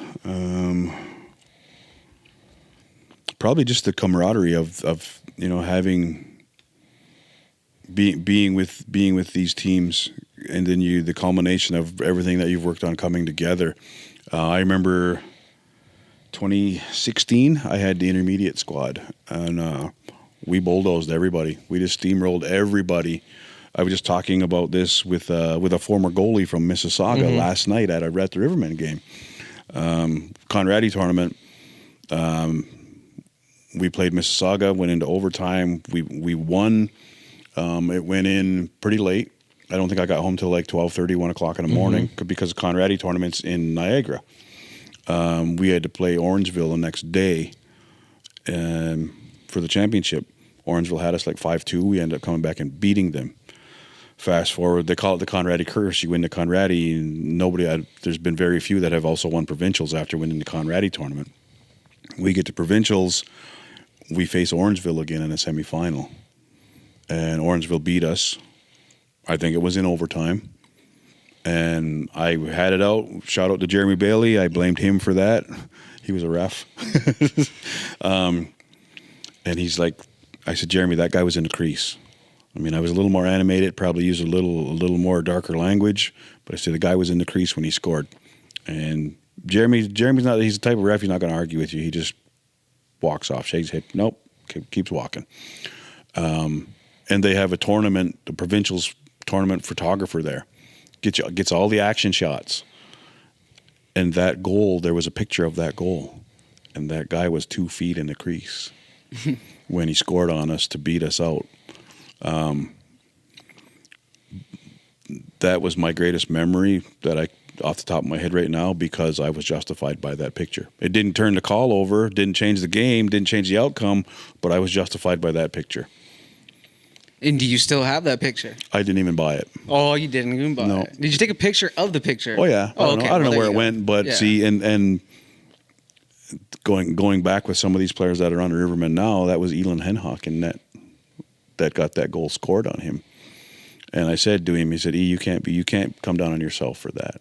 Probably just the camaraderie of having being with these teams, and then the culmination of everything that you've worked on coming together. I remember 2016, I had the intermediate squad, and we bulldozed everybody. We just steamrolled everybody. I was just talking about this with a former goalie from Mississauga last night at the Rivermen game. Conradi tournament. We played Mississauga, went into overtime. We won. It went in pretty late. I don't think I got home till like 12:30, 1 o'clock in the morning because of Conradi tournaments in Niagara. We had to play Orangeville the next day for the championship. Orangeville had us like 5-2. We ended up coming back and beating them. Fast forward, they call it the Conradi curse. You win the Conradi, and there's been very few that have also won provincials after winning the Conradi tournament. We get to provincials, we face Orangeville again in a semifinal, and Orangeville beat us. I think it was in overtime, and I had it out. Shout out to Jeremy Bailey. I blamed him for that. He was a ref, and he's like, I said, Jeremy, that guy was in the crease. I mean, I was a little more animated, probably used a little more darker language, but I said the guy was in the crease when he scored. And Jeremy's not, he's the type of ref, he's not going to argue with you. He just walks off, shakes his head, nope, keeps walking. And they have a tournament, the provincials tournament photographer there, gets all the action shots. And that goal, there was a picture of that goal. And that guy was 2 feet in the crease when he scored on us to beat us out. That was my greatest memory that I, off the top of my head right now, because I was justified by that picture. It didn't turn the call over, didn't change the game, didn't change the outcome, but I was justified by that picture. And do you still have that picture? I didn't even buy it. Oh, you didn't even buy No. it. Did you take a picture of the picture? Oh yeah. I don't know where it went, but Yeah. see, and going back with some of these players that are on the Rivermen now, that was Elon Henhock in net that got that goal scored on him. And I said to him, he said, you can't come down on yourself for that.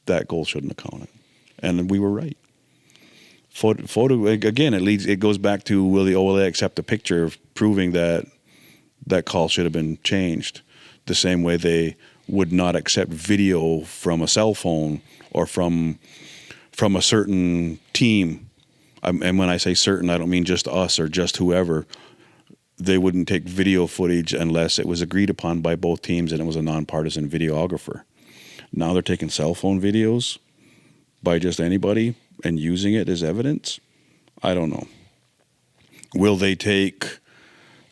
That goal shouldn't have counted. And we were right. Photo again, it goes back to, will the OLA accept a picture proving that that call should have been changed? The same way they would not accept video from a cell phone or from a certain team. And when I say certain, I don't mean just us or just whoever. They wouldn't take video footage unless it was agreed upon by both teams and it was a nonpartisan videographer. Now they're taking cell phone videos by just anybody and using it as evidence. I don't know. Will they take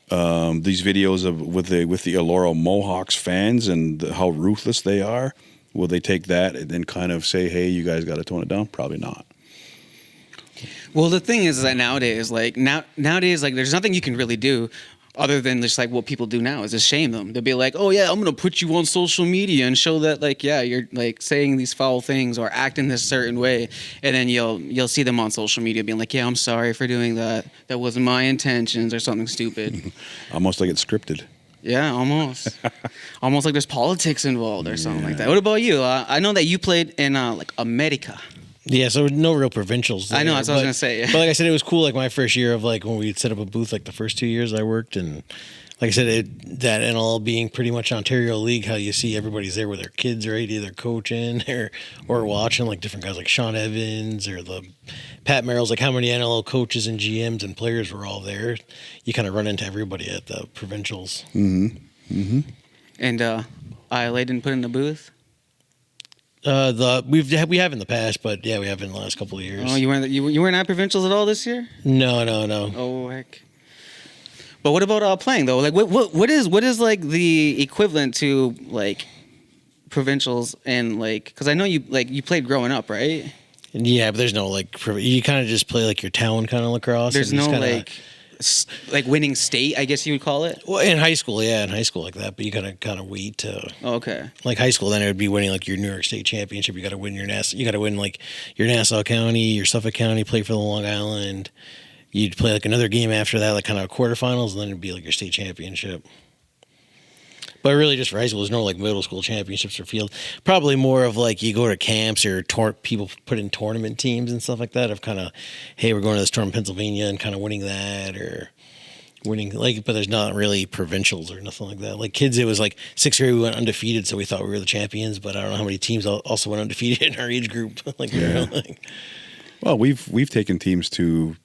these videos with the Elora Mohawks fans and how ruthless they are? Will they take that and then kind of say, hey, you guys got to tone it down? Probably not. Well, the thing is that nowadays, there's nothing you can really do other than just like what people do now is just shame them. They'll be like, oh yeah, I'm going to put you on social media and show that like, yeah, you're like saying these foul things or acting this certain way. And then you'll see them on social media being like, yeah, I'm sorry for doing that. That wasn't my intentions or something stupid. Almost like it's scripted. Yeah, almost. Almost like there's politics involved or something like that. What about you? I know that you played in like America. Yeah, so no real provincials there, I know, that's what I was going to say. Yeah. But like I said, it was cool, like my first year of like when we set up a booth, like the first 2 years I worked. And like I said, that NLL being pretty much Ontario League, how you see everybody's there with their kids, right? Either coaching or watching, like different guys like Sean Evans or the Pat Merrill's, like how many NLL coaches and GMs and players were all there. You kind of run into everybody at the provincials. Mm-hmm. Mm-hmm. And ILA didn't put in the booth? We have in the past, but yeah, we have in the last couple of years. Oh, you weren't at provincials at all this year? No. Oh heck! But what about playing though? Like, what is like the equivalent to like provincials and like? Because I know you played growing up, right? Yeah, but there's no like you kind of just play like your town kind of lacrosse. There's no like winning state, I guess you would call it. Well, in high school like that, but you gotta kind of wait to. Oh, okay. Like high school, then it would be winning like your New York State championship. You got to win you got to win like your Nassau County, your Suffolk County, play for the Long Island. You'd play like another game after that, like kind of quarterfinals, and then it'd be like your state championship. But really, just for high school, there's no like middle school championships or field. Probably more of like you go to camps or people put in tournament teams and stuff like that. Of kind of, hey, we're going to this tournament in Pennsylvania and kind of winning that, or winning, like, but there's not really provincials or nothing like that. Like kids, it was like sixth grade we went undefeated, so we thought we were the champions. But I don't know how many teams also went undefeated in our age group. Like, Well, we've taken teams to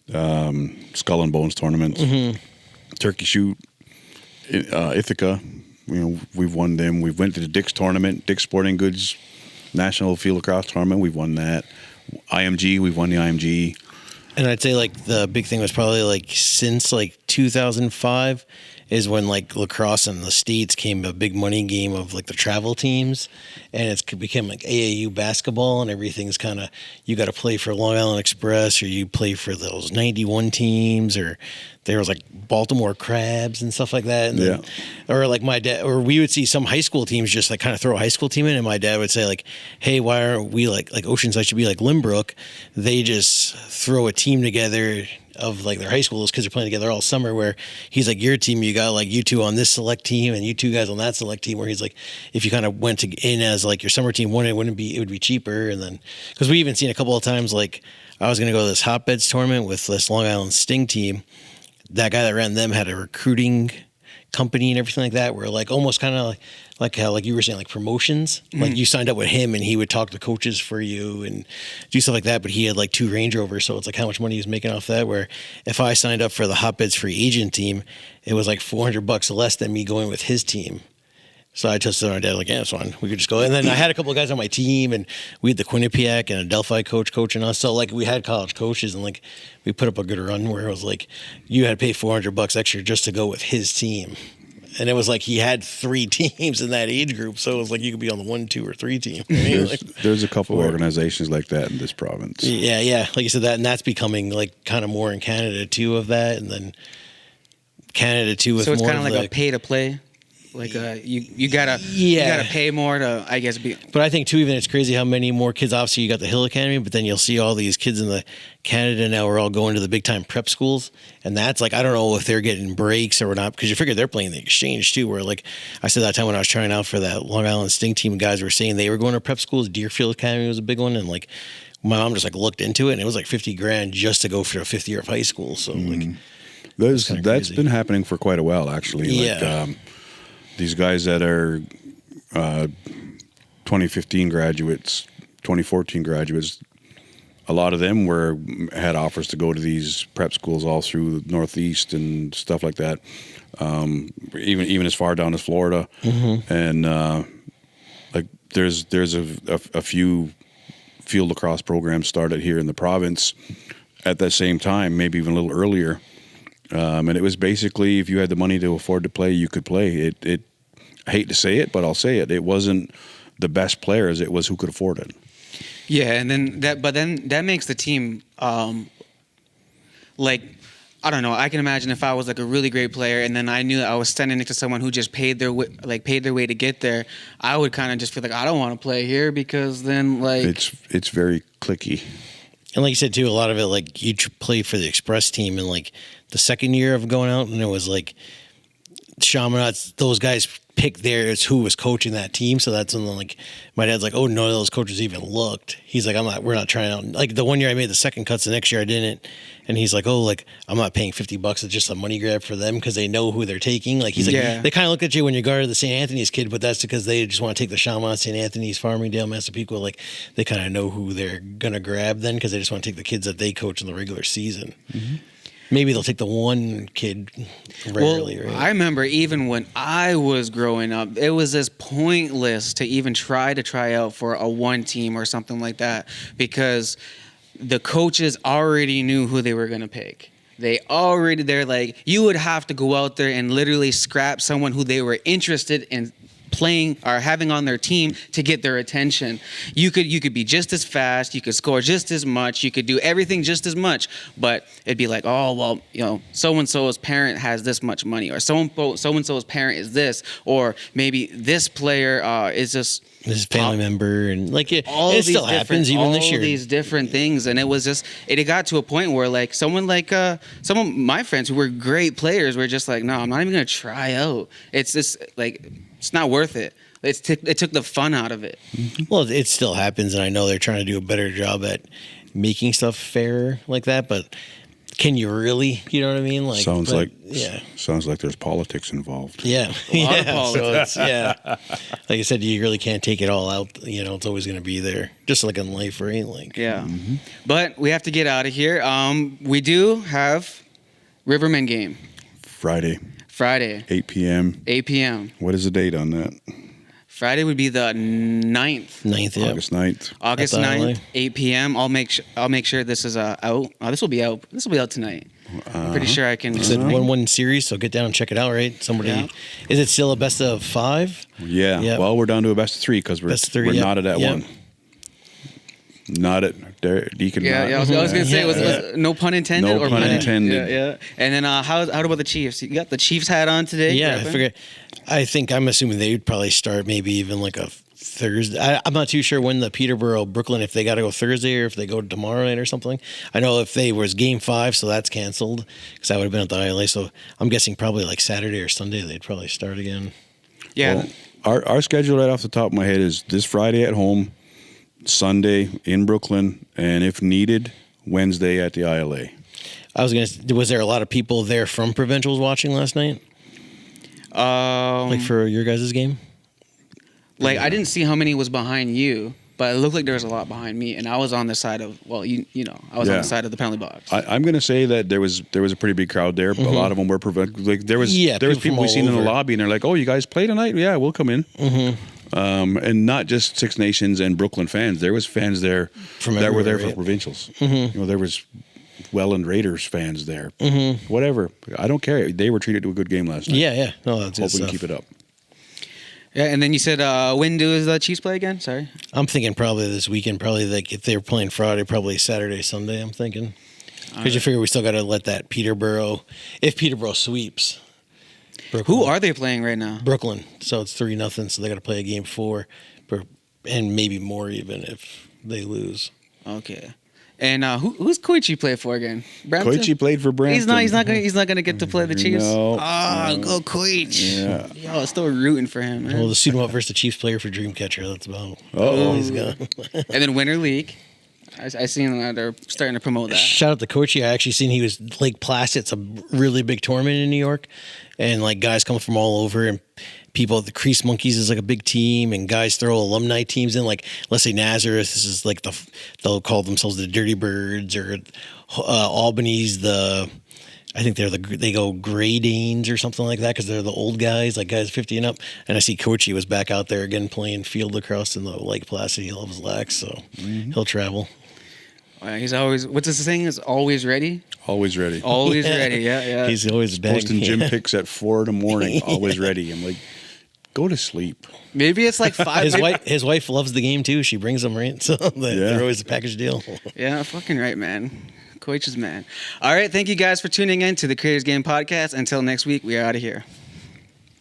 Skull and Bones tournaments, Turkey Shoot, Ithaca. We've won them. We've went to the Dick's tournament, Dick's Sporting Goods National Field Lacrosse tournament. We've won that. IMG, we've won the IMG. And I'd say like the big thing was probably like since like 2005 is when like lacrosse in the States came a big money game of like the travel teams, and it's became like AAU basketball, and everything's kind of, you got to play for Long Island Express, or you play for those 91 teams, or there was like Baltimore Crabs and stuff like that. And then, or like my dad, or we would see some high school teams just like kind of throw a high school team in, and my dad would say like, hey, why aren't we like Oceanside should be like Limbrook? They just throw a team together of like their high school, those kids are playing together all summer, where he's like, your team, you got like you two on this select team and you two guys on that select team, where he's like, if you kind of went in as like your summer team, it would be cheaper. And then, because we even seen a couple of times, like I was going to go to this hotbeds tournament with this Long Island Sting team. That guy that ran them had a recruiting company and everything like that, where like almost kind of like how like you were saying, like promotions, like you signed up with him and he would talk to coaches for you and do stuff like that. But he had like 2 Range Rovers, so it's like how much money he was making off that, where if I signed up for the hotbeds free agent team, it was like $400 less than me going with his team. So I just told my dad, like, yeah, it's fine, we could just go. And then I had a couple of guys on my team, and we had the Quinnipiac and a Delphi coach coaching us. So like we had college coaches, and like we put up a good run where it was like you had to pay $400 extra just to go with his team. And it was like he had 3 teams in that age group, so it was like you could be on the 1, 2, or 3 team. There's a couple of organizations like that in this province. Yeah, like you said, that, and that's becoming like kind of more in Canada too of that, and then Canada too with so it's more kind of like a pay to play. Like you gotta pay more to, I guess, be. But I think too, even it's crazy how many more kids. Obviously, you got the Hill Academy, but then you'll see all these kids in the Canada now are all going to the big time prep schools, and that's like I don't know if they're getting breaks or not, because you figure they're playing the exchange too. Where like I said that time when I was trying out for that Long Island Sting team, guys were saying they were going to prep schools. Deerfield Academy was a big one, and like my mom just like looked into it, and it was like $50,000 just to go for a 5th year of high school. So like that's been happening for quite a while, actually. Yeah. Like, these guys that are 2015 graduates, 2014 graduates, a lot of them had offers to go to these prep schools all through the Northeast and stuff like that, even as far down as Florida. And like there's a few field lacrosse programs started here in the province at that same time, maybe even a little earlier. And it was basically, if you had the money to afford to play, you could play. I hate to say it, but I'll say it. It wasn't the best players. It was who could afford it. Yeah, and then that makes the team, like, I don't know. I can imagine if I was like a really great player, and then I knew I was standing next to someone who just paid their way to get there. I would kind of just feel like I don't want to play here, because then like it's very cliquey. And like you said too, a lot of it, like you play for the Express team, and like the second year of going out, and it was like Chaminades, those guys picked theirs who was coaching that team. So that's when like my dad's like, oh, none of those coaches even looked. He's like, we're not trying out. Like the one year I made the second cuts, the next year I didn't. And he's like, oh, like I'm not paying $50. It's just a money grab for them because they know who they're taking. Like he's like, they kind of look at you when you guarded the St. Anthony's kid, but that's because they just want to take the Chaminade, St. Anthony's, Farmingdale, Massapequa. Like they kind of know who they're gonna grab then, because they just want to take the kids that they coach in the regular season. Maybe they'll take the one kid rarely. Right? I remember even when I was growing up, it was just pointless to even try out for a one team or something like that, because the coaches already knew who they were going to pick. They're like, you would have to go out there and literally scrap someone who they were interested in playing or having on their team to get their attention. You could be just as fast, you could score just as much, you could do everything just as much, but it'd be like, oh, well, you know, so-and-so's parent has this much money, or so-and-so's parent is this, or maybe this player is just this family member, and like it still happens even this year. All these different things, and it was just it got to a point where like some of my friends who were great players were just like, no, I'm not even gonna try out. It's just like it's not worth it. It took the fun out of it. Well, it still happens, and I know they're trying to do a better job at making stuff fair like that, but can you really? You know what I mean? Like Sounds but, like there's politics involved. Yeah. A lot of So politics. like I said, you really can't take it all out. You know, it's always going to be there, just like in life, right? Like, Yeah. But we have to get out of here. We do have Rivermen game Friday, Friday, 8 p.m. 8 p.m. What is the date on that? Friday would be the 9th. 9th, yeah. August 9th. August At the 9th, ILA. 8 p.m. I'll make sure this is out. This will be out. This will be out tonight. I'm pretty sure I can. It's a 1-1 series, so get down and check it out, right? Somebody, Yeah. is it still a best of 5? Yeah. Yep. Well, we're down to a best of 3 because we're Best of 3, we're yep. not at that Yep. one. Not at Deacon. Yeah, not. yeah. I was gonna say, was no pun intended. No or pun intended. Yeah. And then how about the Chiefs? You got the Chiefs hat on today. Yeah, Griffin? I figure. I'm assuming they would probably start maybe even like a Thursday. I'm not too sure when the Peterborough Brooklyn, if they got to go Thursday or if they go tomorrow night or something. I know if they was Game 5, so that's canceled because I would have been at the ILA. So I'm guessing probably like Saturday or Sunday they'd probably start again. Yeah. Well, our schedule right off the top of my head is this Friday at home, Sunday in Brooklyn, and if needed, Wednesday at the ILA. Was there a lot of people there from provincials watching last night? Like for your guys' game? Like I didn't see how many was behind you, but it looked like there was a lot behind me, and I was on the side of I was on the side of the penalty box. I'm going to say that there was a pretty big crowd there. But a lot of them were like there was people people from we all seen in the over. lobby, and they're like, "Oh, you guys play tonight? Yeah, we'll come in." And not just Six Nations and Brooklyn fans. There was fans there From that were there everywhere, for right? provincials. There was Welland Raiders fans there. Whatever. I don't care. They were treated to a good game last night. Yeah. No, that's Hope good we can stuff. keep it up. Yeah, and then you said when does the Chiefs play again? Sorry. I'm thinking probably this weekend. Probably like if they were playing Friday, probably Saturday, Sunday. I'm thinking because you figure we still got to let that Peterborough. If Peterborough sweeps, Who are they playing right now? Brooklyn? So it's 3-0. So they got to play a game 4, and maybe more even if they lose. Okay. And who's Koichi play for again? Brampton? Koichi played for Brampton. He's not gonna get to play the Chiefs. No. Go Koichi. Yeah. Yo, still rooting for him, man. Well, the suit him up versus the Chiefs player for Dreamcatcher. That's about Uh-oh. all he's got. And then Winter League. I seen they're starting to promote that. Shout out to Koichi. I actually seen he was Lake Placid. It's a really big tournament in New York, and like guys come from all over, and people. The Crease Monkeys is like a big team, and guys throw alumni teams in. Like let's say Nazareth, this is like they'll call themselves the Dirty Birds, or Albany's I think they go Grey Danes or something like that because they're the old guys, like guys 50 and up. And I see Koichi was back out there again playing field lacrosse in the Lake Placid. He loves Lax, so he'll travel. He's always what's his thing is always ready. Always ready. Always ready. Yeah. He's always back. Posting gym pics at 4 a.m. Always ready. I'm like, go to sleep. Maybe it's like 5. His wife loves the game too. She brings them right, so they're always a package deal. Yeah, fucking right, man. Coach's man. All right, thank you guys for tuning in to the Creators Game Podcast. Until next week, we are out of here.